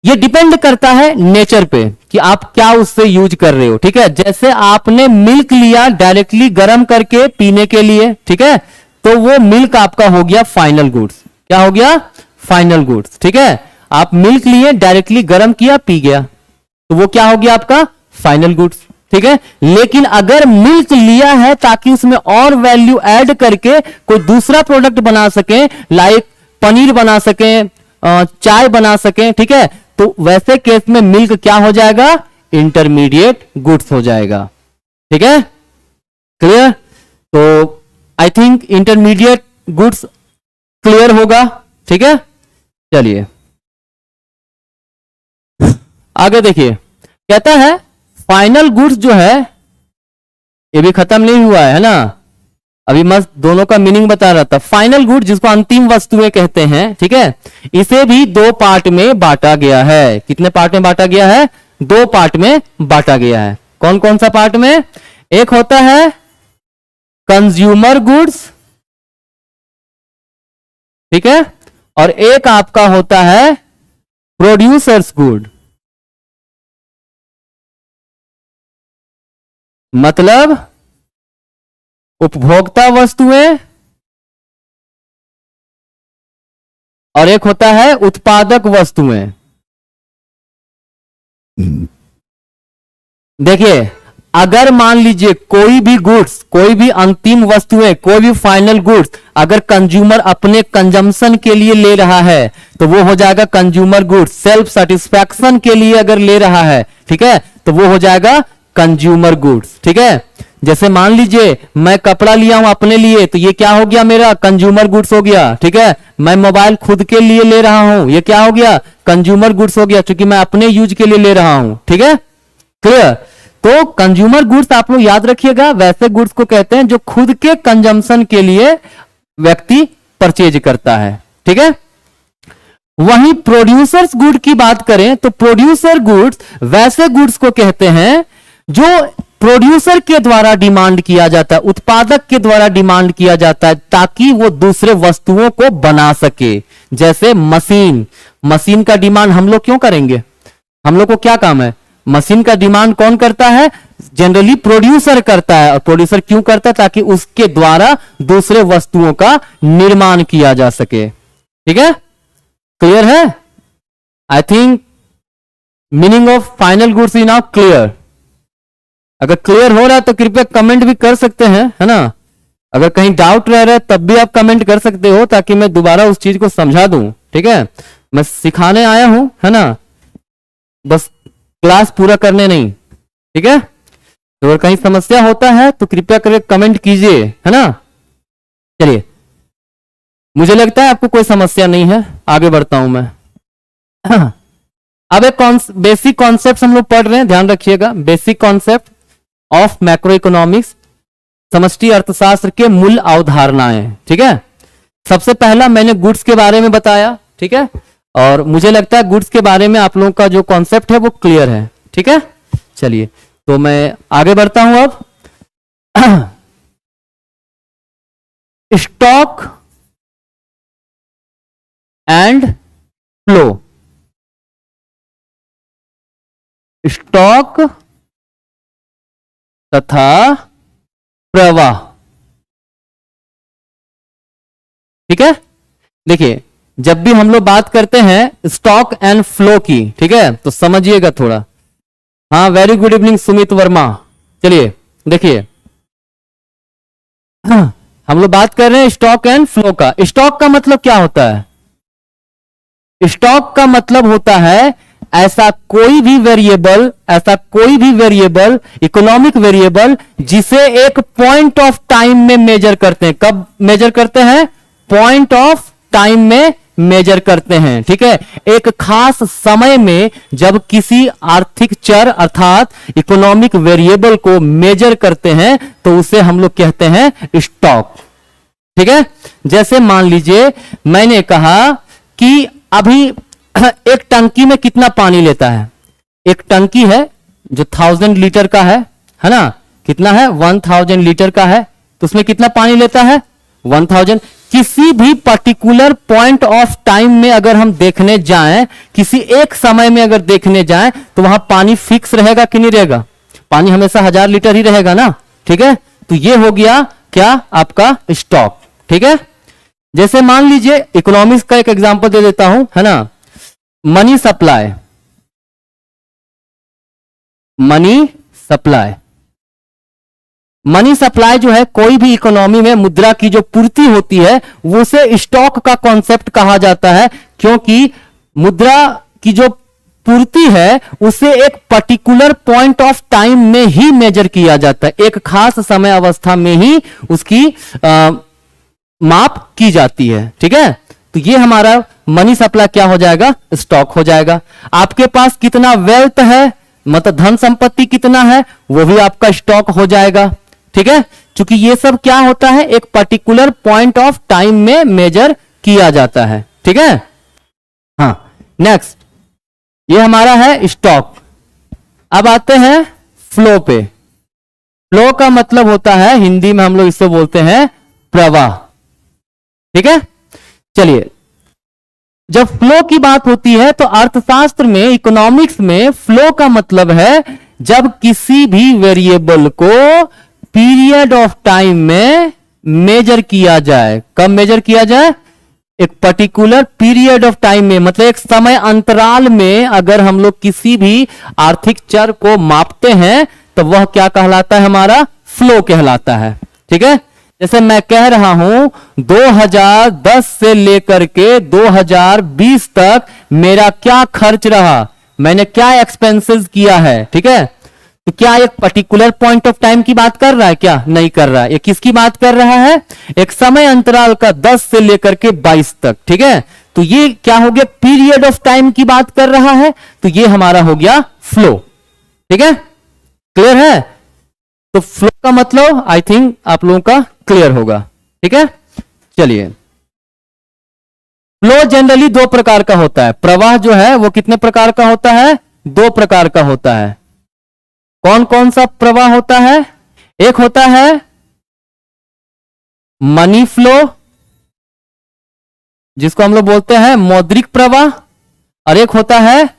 ये डिपेंड करता है नेचर पे कि आप क्या उससे यूज कर रहे हो, ठीक है। जैसे आपने मिल्क लिया डायरेक्टली गर्म करके पीने के लिए, ठीक है, तो वो मिल्क आपका हो गया फाइनल गुड्स, क्या हो गया, फाइनल गुड्स, ठीक है। आप मिल्क लिए डायरेक्टली गर्म किया पी गया, तो वो क्या हो गया आपका फाइनल गुड्स, ठीक है। लेकिन अगर मिल्क लिया है ताकि उसमें और वैल्यू ऐड करके कोई दूसरा प्रोडक्ट बना सके, लाइक पनीर बना सके, चाय बना सके, ठीक है, तो वैसे केस में मिल्क क्या हो जाएगा, इंटरमीडिएट गुड्स हो जाएगा, ठीक है, क्लियर। तो I think intermediate goods clear होगा, ठीक है। चलिए आगे देखिए, कहता है फाइनल गुड्स जो है ये भी खत्म नहीं हुआ है ना, अभी मस्त दोनों का मीनिंग बता रहा था। फाइनल गुड जिसको अंतिम वस्तुएं कहते हैं, ठीक है, इसे भी दो पार्ट में बांटा गया है। कितने पार्ट में बांटा गया है, दो पार्ट में बांटा गया है। कौन कौन सा पार्ट में, एक होता है कंज्यूमर गुड्स, ठीक है, और एक आपका होता है प्रोड्यूसर्स गुड, मतलब उपभोक्ता वस्तुएं, और एक होता है उत्पादक वस्तुएं। देखिए अगर मान लीजिए कोई भी गुड्स, कोई भी अंतिम वस्तुएं, कोई भी फाइनल गुड्स अगर कंज्यूमर अपने कंजम्पशन के लिए ले रहा है तो वो हो जाएगा कंज्यूमर गुड्स। सेल्फ सेटिस्फैक्शन के लिए अगर ले रहा है, ठीक है, तो वो हो जाएगा कंज्यूमर गुड्स, ठीक है। जैसे मान लीजिए मैं कपड़ा लिया हूं अपने लिए, तो ये क्या हो गया, मेरा कंज्यूमर गुड्स हो गया, ठीक है। मैं मोबाइल खुद के लिए ले रहा हूं, ये क्या हो गया, कंज्यूमर गुड्स हो गया, क्योंकि मैं अपने यूज के लिए ले रहा हूं, ठीक है, क्लियर। तो कंज्यूमर गुड्स आप लोग याद रखिएगा, वैसे गुड्स को कहते हैं जो खुद के कंजम्पशन के लिए व्यक्ति परचेज करता है, ठीक है। वहीं प्रोड्यूसर्स गुड की बात करें तो प्रोड्यूसर गुड्स वैसे गुड्स को कहते हैं जो प्रोड्यूसर के द्वारा डिमांड किया जाता है, उत्पादक के द्वारा डिमांड किया जाता है ताकि वो दूसरे वस्तुओं को बना सके। जैसे मशीन का डिमांड हम लोग क्यों करेंगे, हम लोग को क्या काम है, मशीन का डिमांड कौन करता है, जनरली प्रोड्यूसर करता है। और प्रोड्यूसर क्यों करता है, ताकि उसके द्वारा दूसरे वस्तुओं का निर्माण किया जा सके, ठीक है, क्लियर है। I think meaning of final goods is now clear. अगर क्लियर हो रहा है तो कृपया कमेंट भी कर सकते हैं, है ना। अगर कहीं डाउट रह रहा है तब भी आप कमेंट कर सकते हो, ताकि मैं दोबारा उस चीज को समझा दूं। ठीक है, मैं सिखाने आया हूं, है ना, बस क्लास पूरा करने नहीं। ठीक है, तो अगर कहीं समस्या होता है तो कृपया करके कमेंट कीजिए, है ना। चलिए, मुझे लगता है आपको कोई समस्या नहीं है, आगे बढ़ता हूं मैं। अब एक बेसिक कॉन्सेप्ट हम लोग पढ़ रहे हैं, ध्यान रखिएगा। Basic concept of macro economics, समष्टि अर्थशास्त्र के मूल अवधारणाएं। ठीक है, सबसे पहला मैंने गुड्स के बारे में बताया। ठीक है, और मुझे लगता है गुड्स के बारे में आप लोगों का जो कॉन्सेप्ट है वो क्लियर है। ठीक है, चलिए तो मैं आगे बढ़ता हूं अब। स्टॉक एंड फ्लो, स्टॉक तथा प्रवाह। ठीक है, देखिए जब भी हम लोग बात करते हैं स्टॉक एंड फ्लो की, ठीक है, तो समझिएगा थोड़ा। हाँ, very good evening Sumit Verma. चलिए देखिए, हम लोग बात कर रहे हैं स्टॉक एंड फ्लो का। स्टॉक का मतलब क्या होता है? स्टॉक का मतलब होता है ऐसा कोई भी वेरिएबल, इकोनॉमिक वेरिएबल जिसे एक पॉइंट ऑफ टाइम में मेजर करते हैं। कब मेजर करते हैं? पॉइंट ऑफ टाइम में मेजर करते हैं। ठीक है, एक खास समय में जब किसी आर्थिक चर अर्थात इकोनॉमिक वेरिएबल को मेजर करते हैं तो उसे हम लोग कहते हैं स्टॉक। ठीक है, जैसे मान लीजिए मैंने कहा कि अभी एक टंकी में कितना पानी लेता है। एक टंकी है जो 1000 लीटर का है ना, कितना है? 1000 लीटर का है, तो उसमें कितना पानी लेता है? 1000। किसी भी पर्टिकुलर पॉइंट ऑफ टाइम में अगर हम देखने जाएं, किसी एक समय में अगर देखने जाएं, तो वहां पानी फिक्स रहेगा कि नहीं रहेगा? पानी हमेशा 1000 लीटर ही रहेगा ना। ठीक है, तो ये हो गया क्या? आपका स्टॉक। ठीक है, जैसे मान लीजिए इकोनॉमिक्स का एक एग्जांपल दे देता हूं, है ना। मनी सप्लाई, मनी सप्लाई जो है, कोई भी इकोनॉमी में मुद्रा की जो पूर्ति होती है वो उसे स्टॉक का कॉन्सेप्ट कहा जाता है, क्योंकि मुद्रा की जो पूर्ति है उसे एक पर्टिकुलर पॉइंट ऑफ टाइम में ही मेजर किया जाता है। एक खास समय अवस्था में ही उसकी माप की जाती है। ठीक है, तो ये हमारा मनी सप्लाई क्या हो जाएगा? स्टॉक हो जाएगा। आपके पास कितना वेल्थ है, मतलब धन संपत्ति कितना है, वो भी आपका स्टॉक हो जाएगा। ठीक है, क्योंकि ये सब क्या होता है? एक पर्टिकुलर पॉइंट ऑफ टाइम में मेजर किया जाता है। ठीक है, हाँ, नेक्स्ट ये हमारा है स्टॉक। अब आते हैं फ्लो पे। फ्लो का मतलब होता है, हिंदी में हम लोग इससे बोलते हैं प्रवाह। ठीक है, चलिए जब फ्लो की बात होती है तो अर्थशास्त्र में, इकोनॉमिक्स में फ्लो का मतलब है जब किसी भी वेरिएबल को पीरियड ऑफ टाइम में मेजर किया जाए। कब मेजर किया जाए? एक पर्टिकुलर पीरियड ऑफ टाइम में, मतलब एक समय अंतराल में अगर हम लोग किसी भी आर्थिक चर को मापते हैं तो वह क्या कहलाता है? हमारा फ्लो कहलाता है। ठीक है, जैसे मैं कह रहा हूं 2010 से लेकर के 2020 तक मेरा क्या खर्च रहा, मैंने क्या एक्सपेंसेस किया है। ठीक है, तो क्या एक पर्टिकुलर पॉइंट ऑफ टाइम की बात कर रहा है? क्या नहीं कर रहा है। ये किसकी बात कर रहा है? एक समय अंतराल का 10 से लेकर के 22 तक। ठीक है, तो ये क्या हो गया? पीरियड ऑफ टाइम की बात कर रहा है, तो ये हमारा हो गया फ्लो। ठीक है, क्लियर है? तो फ्लो का मतलब आई थिंक आप लोगों का क्लियर होगा। ठीक है, चलिए फ्लो जनरली दो प्रकार का होता है। प्रवाह जो है वो कितने प्रकार का होता है? दो प्रकार का होता है। कौन कौन सा प्रवाह होता है? एक होता है मनी फ्लो, जिसको हम लोग बोलते हैं मौद्रिक प्रवाह, और एक होता है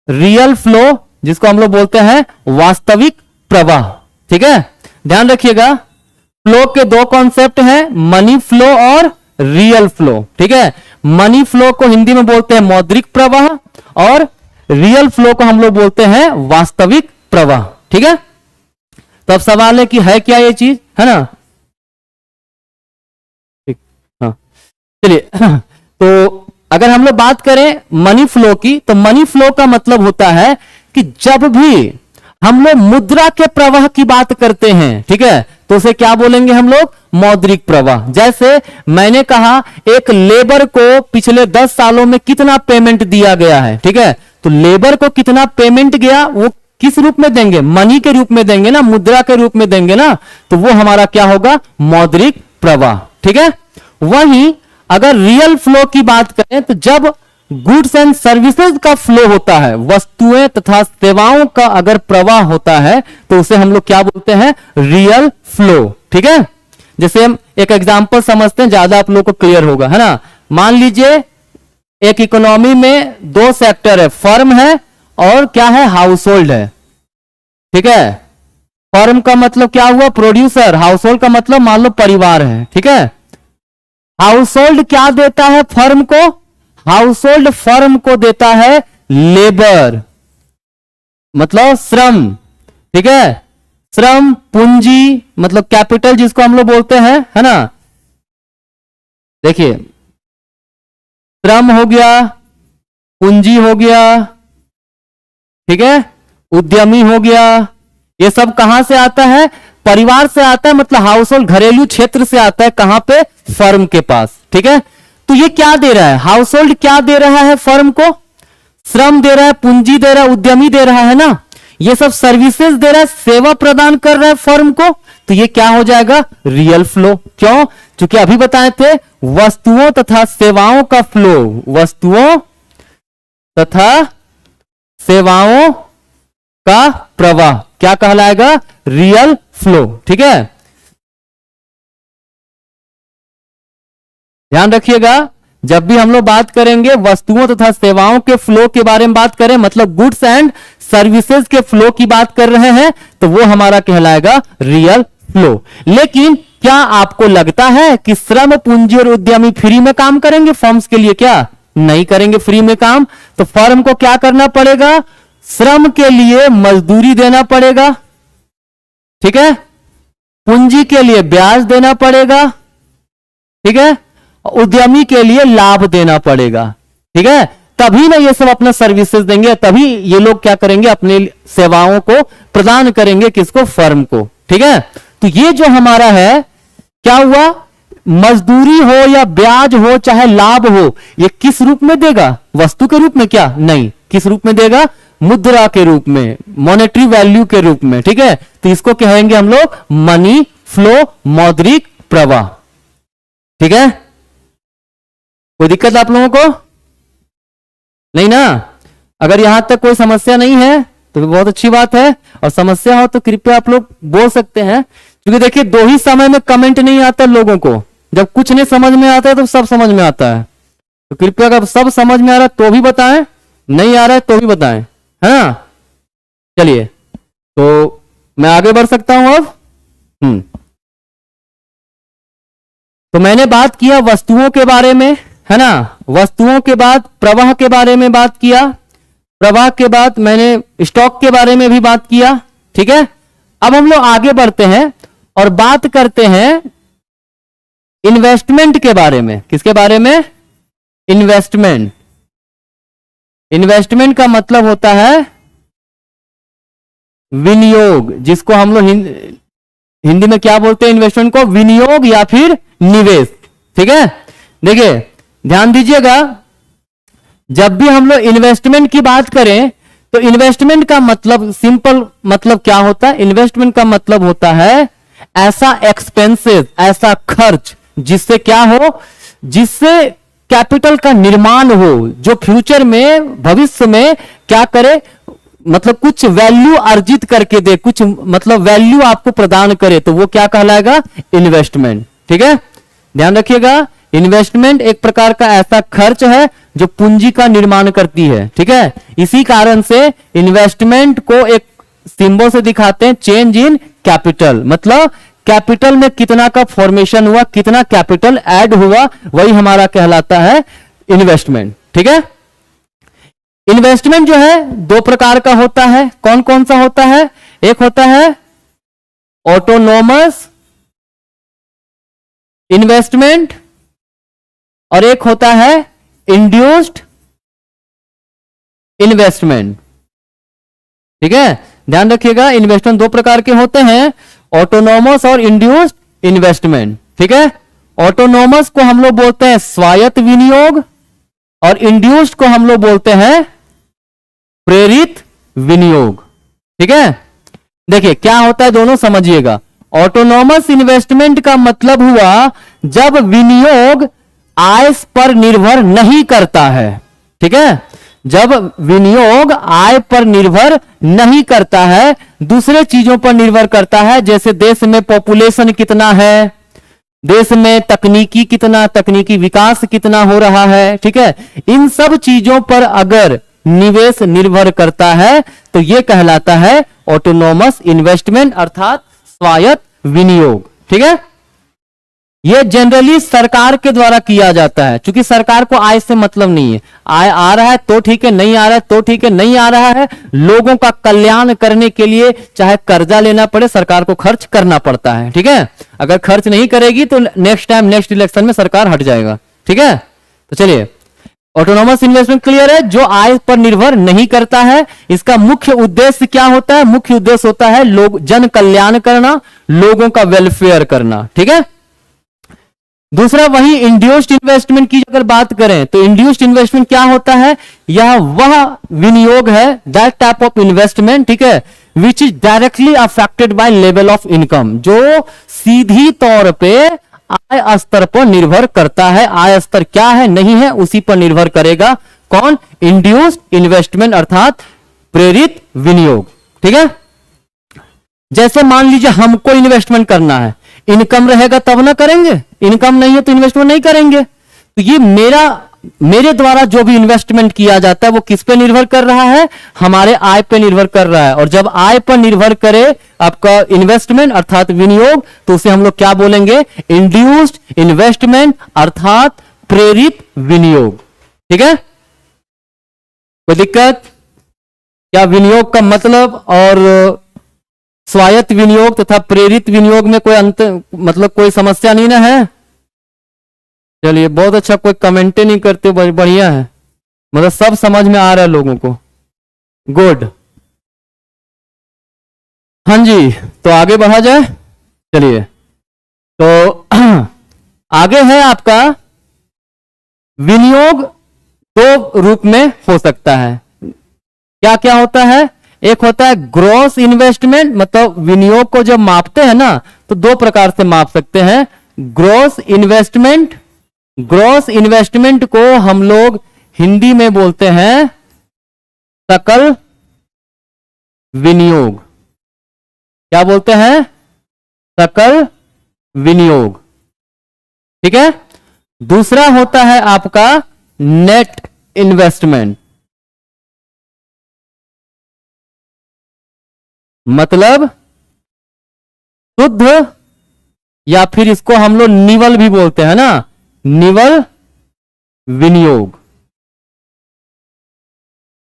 रियल फ्लो, जिसको हम लोग बोलते हैं वास्तविक प्रवाह। ठीक है, ध्यान रखिएगा, फ्लो के दो कॉन्सेप्ट हैं, मनी फ्लो और रियल फ्लो। ठीक है, मनी फ्लो को हिंदी में बोलते हैं मौद्रिक प्रवाह और रियल फ्लो को हम लोग बोलते हैं वास्तविक प्रवाह। ठीक है। तो अब सवाल है कि है क्या ये चीज, है ना। ठीक, हाँ चलिए। तो अगर हम लोग बात करें मनी फ्लो की, तो मनी फ्लो का मतलब होता है कि जब भी हम लोग मुद्रा के प्रवाह की बात करते हैं, ठीक है, तो उसे क्या बोलेंगे हम लोग, मौद्रिक प्रवाह। जैसे मैंने कहा एक लेबर को पिछले 10 सालों में कितना पेमेंट दिया गया है, ठीक है, तो लेबर को कितना पेमेंट गया वो किस रूप में देंगे, मनी के रूप में देंगे ना, मुद्रा के रूप में देंगे ना, तो वो हमारा क्या होगा, मौद्रिक प्रवाह। ठीक है। वहीं अगर रियल फ्लो की बात करें तो जब गुड्स एंड सर्विसेज का फ्लो होता है, वस्तुएं तथा सेवाओं का अगर प्रवाह होता है, तो उसे हम लोग क्या बोलते हैं, रियल फ्लो। ठीक है। जैसे हम एक एग्जांपल समझते हैं, ज्यादा आप लोग को क्लियर होगा, है ना। मान लीजिए एक इकोनॉमी में 2 सेक्टर है, फर्म है और क्या है, हाउस होल्ड है। ठीक है। फर्म का मतलब क्या हुआ, प्रोड्यूसर, हाउस होल्ड का मतलब मान लो परिवार है। ठीक है। हाउस होल्ड क्या देता है फर्म को, हाउस होल्ड फर्म को देता है लेबर, मतलब श्रम। ठीक है। श्रम, पूंजी मतलब कैपिटल जिसको हम लोग बोलते हैं, है ना। देखिए श्रम हो गया, पूंजी हो गया, ठीक है, उद्यमी हो गया, ये सब कहां से आता है, परिवार से आता है, मतलब हाउस होल्ड घरेलू क्षेत्र से आता है, कहां पे, फर्म के पास। ठीक है। तो ये क्या दे रहा है, हाउस होल्ड क्या दे रहा है फर्म को, श्रम दे रहा है, पूंजी दे रहा है, उद्यमी दे रहा है ना, ये सब सर्विसेज दे रहा है, सेवा प्रदान कर रहा है फर्म को, तो ये क्या हो जाएगा, रियल फ्लो। क्यों, क्योंकि अभी बताए थे वस्तुओं तथा सेवाओं का फ्लो, वस्तुओं तथा सेवाओं का प्रवाह क्या कहलाएगा, रियल फ्लो। ठीक है। ध्यान रखिएगा, जब भी हम लोग बात करेंगे वस्तुओं तथा सेवाओं के फ्लो के बारे में बात करें, मतलब गुड्स एंड सर्विसेज के फ्लो की बात कर रहे हैं, तो वो हमारा कहलाएगा रियल फ्लो। लेकिन क्या आपको लगता है कि श्रम, पूंजी और उद्यमी फ्री में काम करेंगे फर्म्स के लिए, क्या नहीं करेंगे फ्री में काम। तो फर्म को क्या करना पड़ेगा, श्रम के लिए मजदूरी देना पड़ेगा, ठीक है, पूंजी के लिए ब्याज देना पड़ेगा, ठीक है, उद्यमी के लिए लाभ देना पड़ेगा। ठीक है। तभी ना ये सब अपना सर्विसेज देंगे, तभी ये लोग क्या करेंगे, अपने सेवाओं को प्रदान करेंगे, किसको, फर्म को। ठीक है। तो ये जो हमारा है, क्या हुआ, मजदूरी हो या ब्याज हो चाहे लाभ हो, ये किस रूप में देगा, वस्तु के रूप में, क्या नहीं, किस रूप में देगा, मुद्रा के रूप में, मॉनेटरी वैल्यू के रूप में। ठीक है। तो इसको कहेंगे हम लोग मनी फ्लो, मौद्रिक प्रवाह। ठीक है। कोई दिक्कत आप लोगों को नहीं ना, अगर यहां तक कोई समस्या नहीं है तो बहुत अच्छी बात है, और समस्या हो तो कृपया आप लोग बोल सकते हैं, क्योंकि देखिए 2 ही समय में कमेंट नहीं आता लोगों को, जब कुछ नहीं समझ में आता है तो सब समझ में आता है। तो कृपया अगर सब समझ में आ रहा है तो भी बताएं, नहीं आ रहा है तो भी बताएं, है ना। चलिए तो मैं आगे बढ़ सकता हूं अब। तो मैंने बात किया वस्तुओं के बारे में, है ना, वस्तुओं के बाद प्रवाह के बारे में बात किया, प्रवाह के बाद मैंने स्टॉक के बारे में भी बात किया। ठीक है। अब हम लोग आगे बढ़ते हैं और बात करते हैं इन्वेस्टमेंट के बारे में। किसके बारे में, इन्वेस्टमेंट। इन्वेस्टमेंट का मतलब होता है विनियोग, जिसको हम लोग हिंदी में क्या बोलते हैं, इन्वेस्टमेंट को विनियोग या फिर निवेश। ठीक है। देखिए ध्यान दीजिएगा, जब भी हम लोग इन्वेस्टमेंट की बात करें तो इन्वेस्टमेंट का मतलब, सिंपल मतलब क्या होता है, इन्वेस्टमेंट का मतलब होता है ऐसा एक्सपेंसेस, ऐसा खर्च जिससे क्या हो, जिससे कैपिटल का निर्माण हो, जो फ्यूचर में, भविष्य में क्या करे, मतलब कुछ वैल्यू अर्जित करके दे, कुछ मतलब वैल्यू आपको प्रदान करे, तो वो क्या कहलाएगा, इन्वेस्टमेंट। ठीक है। ध्यान रखिएगा, इन्वेस्टमेंट एक प्रकार का ऐसा खर्च है जो पूंजी का निर्माण करती है। ठीक है। इसी कारण से इन्वेस्टमेंट को एक सिंबल से दिखाते हैं, चेंज इन कैपिटल, मतलब कैपिटल में कितना का फॉर्मेशन हुआ, कितना कैपिटल ऐड हुआ, वही हमारा कहलाता है इन्वेस्टमेंट। ठीक है। इन्वेस्टमेंट जो है 2 प्रकार का होता है, कौन कौन सा होता है, एक होता है ऑटोनोमस इन्वेस्टमेंट और एक होता है इंड्यूस्ड इन्वेस्टमेंट। ठीक है, ध्यान रखिएगा, इन्वेस्टमेंट दो प्रकार के होते हैं, ऑटोनोमस और इंड्यूस्ड इन्वेस्टमेंट। ठीक है, ऑटोनोमस को हम लोग बोलते हैं स्वायत्त विनियोग और इंड्यूस्ड को हम लोग बोलते हैं प्रेरित विनियोग। ठीक है, देखिए क्या होता है दोनों समझिएगा। ऑटोनोमस इन्वेस्टमेंट का मतलब हुआ जब विनियोग आय पर निर्भर नहीं करता है। ठीक है, जब विनियोग आय पर निर्भर नहीं करता है, दूसरे चीजों पर निर्भर करता है, जैसे देश में पॉपुलेशन कितना है, देश में तकनीकी विकास कितना हो रहा है। ठीक है, इन सब चीजों पर अगर निवेश निर्भर करता है तो यह कहलाता है ऑटोनोमस इन्वेस्टमेंट अर्थात स्वायत्त विनियोग। ठीक है, यह जनरली सरकार के द्वारा किया जाता है, क्योंकि सरकार को आय से मतलब नहीं है, आय आ रहा है तो ठीक है, नहीं आ रहा है तो ठीक है, नहीं आ रहा है लोगों का कल्याण करने के लिए चाहे कर्जा लेना पड़े सरकार को खर्च करना पड़ता है। ठीक है, अगर खर्च नहीं करेगी तो नेक्स्ट इलेक्शन में सरकार हट जाएगा। ठीक है, तो चलिए, ऑटोनोमस इन्वेस्टमेंट क्लियर है, जो आय पर निर्भर नहीं करता है। इसका मुख्य उद्देश्य क्या होता है? मुख्य उद्देश्य होता है लोग जन कल्याण करना, लोगों का वेलफेयर करना। ठीक है, दूसरा वही इंड्यूस्ड इन्वेस्टमेंट की अगर बात करें तो इंड्यूस्ड इन्वेस्टमेंट क्या होता है? यह वह विनियोग है, दैट टाइप ऑफ इन्वेस्टमेंट, ठीक है, which is directly affected by level of income, जो सीधी तौर पे आय स्तर पर निर्भर करता है। आय स्तर क्या है नहीं है उसी पर निर्भर करेगा। कौन? इंड्यूस्ड इन्वेस्टमेंट अर्थात प्रेरित विनियोग। ठीक है, जैसे मान लीजिए हमको इन्वेस्टमेंट करना है, इनकम रहेगा तब ना करेंगे, इनकम नहीं है तो इन्वेस्टमेंट नहीं करेंगे। तो ये मेरे द्वारा जो भी इन्वेस्टमेंट किया जाता है वो किस पे निर्भर कर रहा है? हमारे आय पे निर्भर कर रहा है। और जब आय पर निर्भर करे आपका इन्वेस्टमेंट अर्थात विनियोग, तो उसे हम लोग क्या बोलेंगे? इंड्यूस्ड इन्वेस्टमेंट अर्थात प्रेरित विनियोग। ठीक है, कोई दिक्कत? क्या विनियोग का मतलब और स्वायत्त विनियोग तथा प्रेरित विनियोग में कोई अंतर, मतलब कोई समस्या नहीं ना है? चलिए, बहुत अच्छा, कोई कमेंट नहीं करते, बढ़िया है, मतलब सब समझ में आ रहा है लोगों को। गुड, हाँ जी, तो आगे बढ़ा जाए। चलिए, तो आगे है आपका विनियोग दो रूप में हो सकता है। क्या क्या होता है? एक होता है ग्रॉस इन्वेस्टमेंट, मतलब विनियोग को जब मापते हैं ना तो दो प्रकार से माप सकते हैं। ग्रॉस इन्वेस्टमेंट को हम लोग हिंदी में बोलते हैं सकल विनियोग। क्या बोलते हैं? सकल विनियोग। ठीक है, दूसरा होता है आपका नेट इन्वेस्टमेंट, मतलब शुद्ध, या फिर इसको हम लोग निवल भी बोलते हैं ना, निवल विनियोग।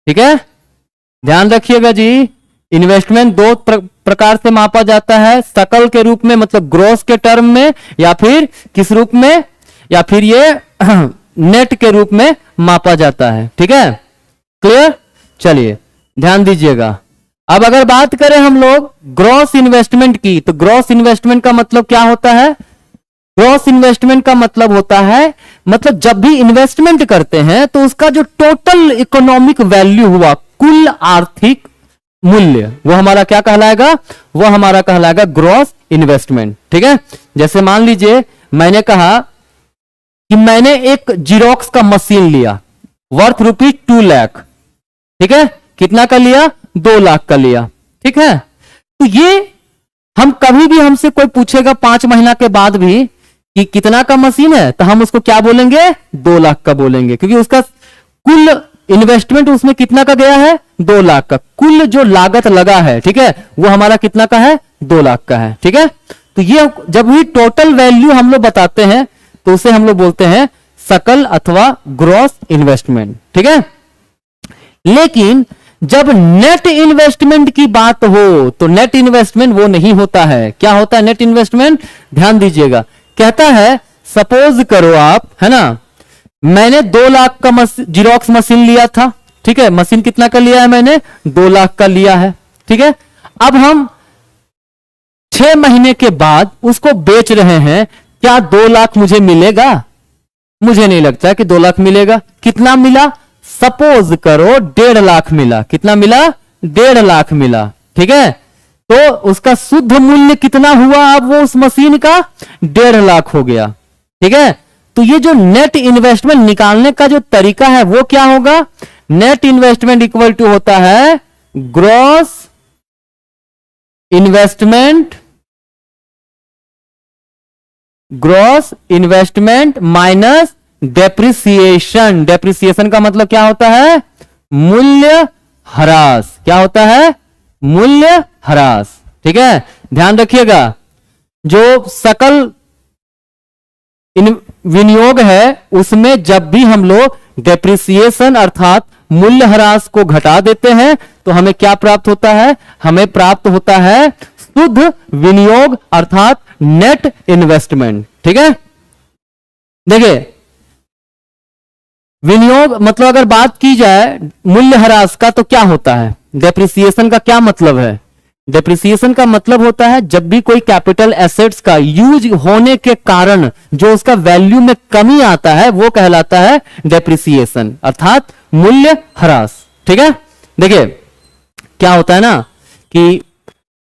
ठीक है, ध्यान रखिएगा जी, इन्वेस्टमेंट दो प्रकार से मापा जाता है, सकल के रूप में मतलब ग्रॉस के टर्म में, या फिर किस रूप में, या फिर ये नेट के रूप में मापा जाता है। ठीक है, क्लियर? चलिए ध्यान दीजिएगा। अब अगर बात करें हम लोग ग्रॉस इन्वेस्टमेंट की, तो ग्रॉस इन्वेस्टमेंट का मतलब क्या होता है? ग्रॉस इन्वेस्टमेंट का मतलब होता है, मतलब जब भी इन्वेस्टमेंट करते हैं तो उसका जो टोटल इकोनॉमिक वैल्यू हुआ, कुल आर्थिक मूल्य, वो हमारा क्या कहलाएगा? वो हमारा कहलाएगा ग्रॉस इन्वेस्टमेंट। ठीक है, जैसे मान लीजिए मैंने कहा कि मैंने एक जीरोक्स का मशीन लिया वर्थ ₹2 लाख। ठीक है, कितना का लिया? 2 लाख का लिया। ठीक है, तो ये हम कभी भी हमसे कोई पूछेगा 5 महीना के बाद भी कि कितना का मशीन है, तो हम उसको क्या बोलेंगे? 2 लाख का बोलेंगे, क्योंकि उसका कुल इन्वेस्टमेंट उसमें कितना का गया है? 2 लाख का। कुल जो लागत लगा है, ठीक है, वो हमारा कितना का है? 2 लाख का है। ठीक है, तो ये जब भी टोटल वैल्यू हम लोग बताते हैं तो उसे हम लोग बोलते हैं सकल अथवा ग्रॉस इन्वेस्टमेंट। ठीक है, लेकिन जब नेट इन्वेस्टमेंट की बात हो तो नेट इन्वेस्टमेंट वो नहीं होता है। क्या होता है नेट इन्वेस्टमेंट? ध्यान दीजिएगा, कहता है सपोज करो आप, है ना, मैंने 2 लाख का जीरोक्स मशीन लिया था, ठीक है, मशीन कितना का लिया है मैंने? 2 लाख का लिया है, ठीक है। अब हम 6 महीने के बाद उसको बेच रहे हैं, क्या 2 लाख मुझे मिलेगा? मुझे नहीं लगता कि 2 लाख मिलेगा। कितना मिला? सपोज करो 1.5 लाख मिला। कितना मिला? 1.5 लाख मिला, ठीक है। तो उसका शुद्ध मूल्य कितना हुआ अब वो उस मशीन का? 1.5 लाख हो गया, ठीक है। तो ये जो नेट इन्वेस्टमेंट निकालने का जो तरीका है वो क्या होगा? नेट इन्वेस्टमेंट इक्वल टू होता है gross investment, gross investment minus depreciation. Depreciation का मतलब क्या होता है? मूल्य ह्रास। क्या होता है? मूल्य ह्रास, ठीक है। ध्यान रखिएगा, जो सकल विनियोग है उसमें जब भी हम लोग डेप्रिसिएशन अर्थात मूल्य ह्रास को घटा देते हैं तो हमें क्या प्राप्त होता है? हमें प्राप्त होता है शुद्ध विनियोग अर्थात नेट इन्वेस्टमेंट, ठीक है। देखिए, विनियोग मतलब अगर बात की जाए मूल्य ह्रास का तो क्या होता है? डेप्रिसिएशन का क्या मतलब है? डेप्रिसिएशन का मतलब होता है जब भी कोई कैपिटल एसेट्स का यूज होने के कारण जो उसका वैल्यू में कमी आता है वो कहलाता है डेप्रिसिएशन अर्थात मूल्य ह्रास, ठीक है। देखिए क्या होता है ना कि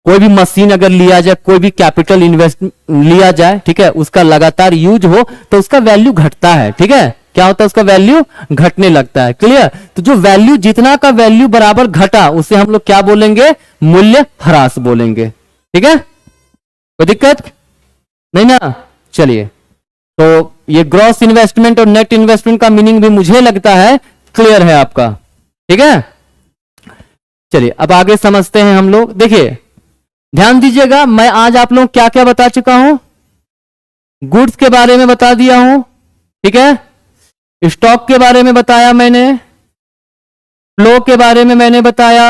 कोई भी मशीन अगर लिया जाए, कोई भी कैपिटल इन्वेस्ट लिया जाए, ठीक है, उसका लगातार यूज हो तो उसका वैल्यू घटता है, ठीक है। क्या होता है? उसका वैल्यू घटने लगता है, क्लियर। तो जो वैल्यू जितना का वैल्यू बराबर घटा उसे हम लोग क्या बोलेंगे? मूल्य ह्रास बोलेंगे, ठीक है। कोई दिक्कत नहीं ना? चलिए, तो ये ग्रॉस इन्वेस्टमेंट और नेट इन्वेस्टमेंट का मीनिंग भी मुझे लगता है क्लियर है आपका, ठीक है। चलिए अब आगे समझते हैं हम लोग। देखिए ध्यान दीजिएगा, मैं आज आप लोग क्या क्या बता चुका हूं? गुड्स के बारे में बता दिया हूं, ठीक है। स्टॉक के बारे में बताया मैंने, फ्लो के बारे में मैंने बताया,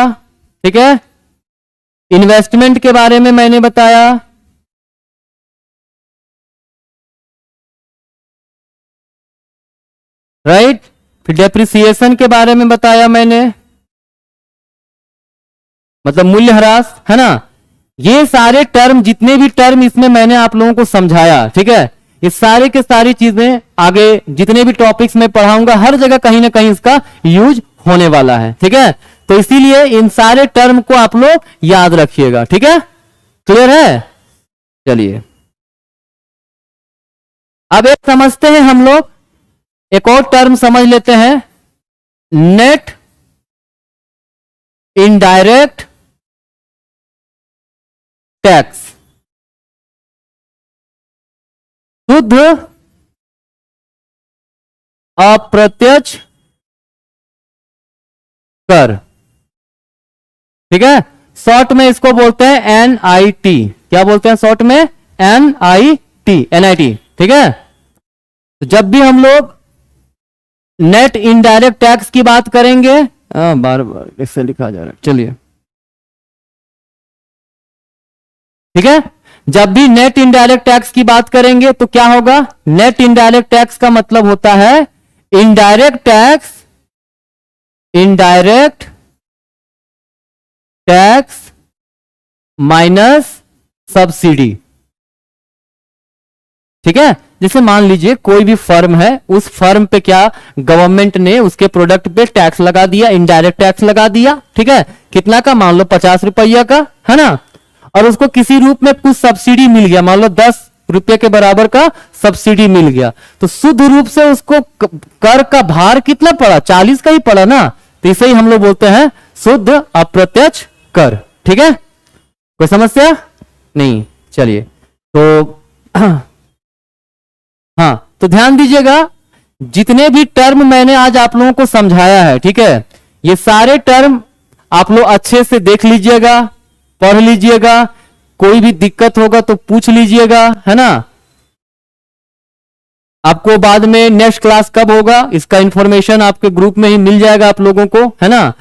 ठीक है। इन्वेस्टमेंट के बारे में मैंने बताया, राइट। फिर डेप्रिसिएशन के बारे में बताया मैंने, मतलब मूल्य ह्रास, है ना। ये सारे टर्म, जितने भी टर्म इसमें मैंने आप लोगों को समझाया, ठीक है, ये सारे के सारी चीजें आगे जितने भी टॉपिक्स में पढ़ाऊंगा हर जगह कहीं ना कहीं इसका यूज होने वाला है, ठीक है। तो इसीलिए इन सारे टर्म को आप लोग याद रखिएगा, ठीक है। क्लियर है? चलिए अब एक समझते हैं हम लोग, एक और टर्म समझ लेते हैं, नेट इनडायरेक्ट टैक्स, शुद्ध अप्रत्यक्ष कर, ठीक है। शॉर्ट में इसको बोलते हैं एनआईटी। क्या बोलते हैं शॉर्ट में? एनआईटी, एनआईटी, ठीक है। तो जब भी हम लोग नेट इनडायरेक्ट टैक्स की बात करेंगे, बार बार इससे लिखा जा रहा है, चलिए, ठीक है। जब भी नेट इनडायरेक्ट टैक्स की बात करेंगे तो क्या होगा? नेट इनडायरेक्ट टैक्स का मतलब होता है indirect tax, indirect tax minus subsidy, ठीक है। जैसे मान लीजिए कोई भी फर्म है, उस फर्म पे क्या गवर्नमेंट ने उसके प्रोडक्ट पे टैक्स लगा दिया, इनडायरेक्ट टैक्स लगा दिया, ठीक है। कितना का? मान लो 50 रुपया का, है ना। और उसको किसी रूप में कुछ सब्सिडी मिल गया, मान लो 10 रुपए के बराबर का सब्सिडी मिल गया, तो शुद्ध रूप से उसको कर का भार कितना पड़ा? 40 का ही पड़ा ना। तो इसे ही हम लोग बोलते हैं शुद्ध अप्रत्यक्ष कर, ठीक है। कोई समस्या नहीं? चलिए, तो हाँ, तो ध्यान दीजिएगा, जितने भी टर्म मैंने आज आप लोगों को समझाया है, ठीक है, ये सारे टर्म आप लोग अच्छे से देख लीजिएगा, पढ़ लीजिएगा, कोई भी दिक्कत होगा तो पूछ लीजिएगा, है ना। आपको बाद में नेक्स्ट क्लास कब होगा इसका इंफॉर्मेशन आपके ग्रुप में ही मिल जाएगा आप लोगों को, है ना।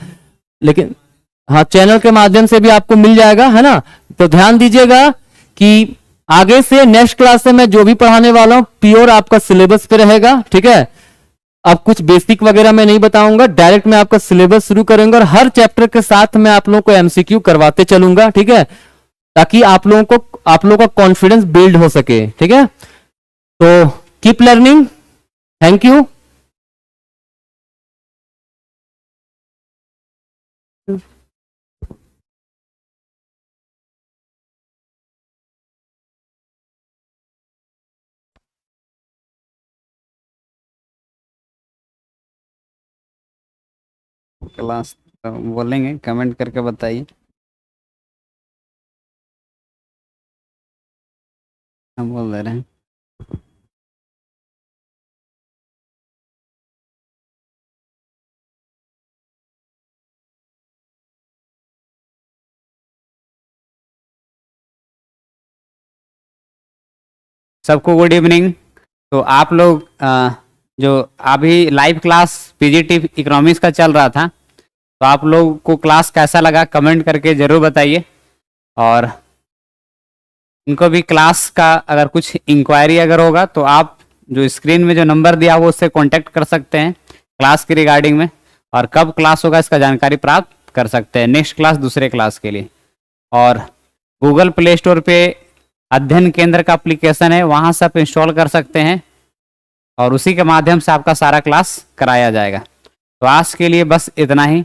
लेकिन हाँ, चैनल के माध्यम से भी आपको मिल जाएगा, है ना। तो ध्यान दीजिएगा कि आगे से नेक्स्ट क्लास से मैं जो भी पढ़ाने वाला हूं प्योर आपका सिलेबस पे रहेगा, ठीक है। अब कुछ बेसिक वगैरह मैं नहीं बताऊंगा, डायरेक्ट मैं आपका सिलेबस शुरू करूंगा और हर चैप्टर के साथ मैं आप लोगों को एमसीक्यू करवाते चलूंगा, ठीक है, ताकि आप लोगों का कॉन्फिडेंस बिल्ड हो सके, ठीक है। तो keep learning, thank you. Class बोलेंगे, कमेंट करके बताइए। हम बोल दे रहे हैं। सबको गुड इवनिंग। तो आप लोग जो अभी लाइव क्लास पीजीटी इकोनॉमिक्स का चल रहा था, तो आप लोग को क्लास कैसा लगा कमेंट करके ज़रूर बताइए। और इनको भी क्लास का अगर कुछ इंक्वायरी अगर होगा तो आप जो स्क्रीन में जो नंबर दिया वो उससे कांटेक्ट कर सकते हैं क्लास के रिगार्डिंग में, और कब क्लास होगा इसका जानकारी प्राप्त कर सकते हैं नेक्स्ट क्लास दूसरे क्लास के लिए। और गूगल प्ले स्टोर पे अध्ययन केंद्र का एप्लीकेशन है, वहाँ से आप इंस्टॉल कर सकते हैं और उसी के माध्यम से आपका सारा क्लास कराया जाएगा। तो आज के लिए बस इतना ही।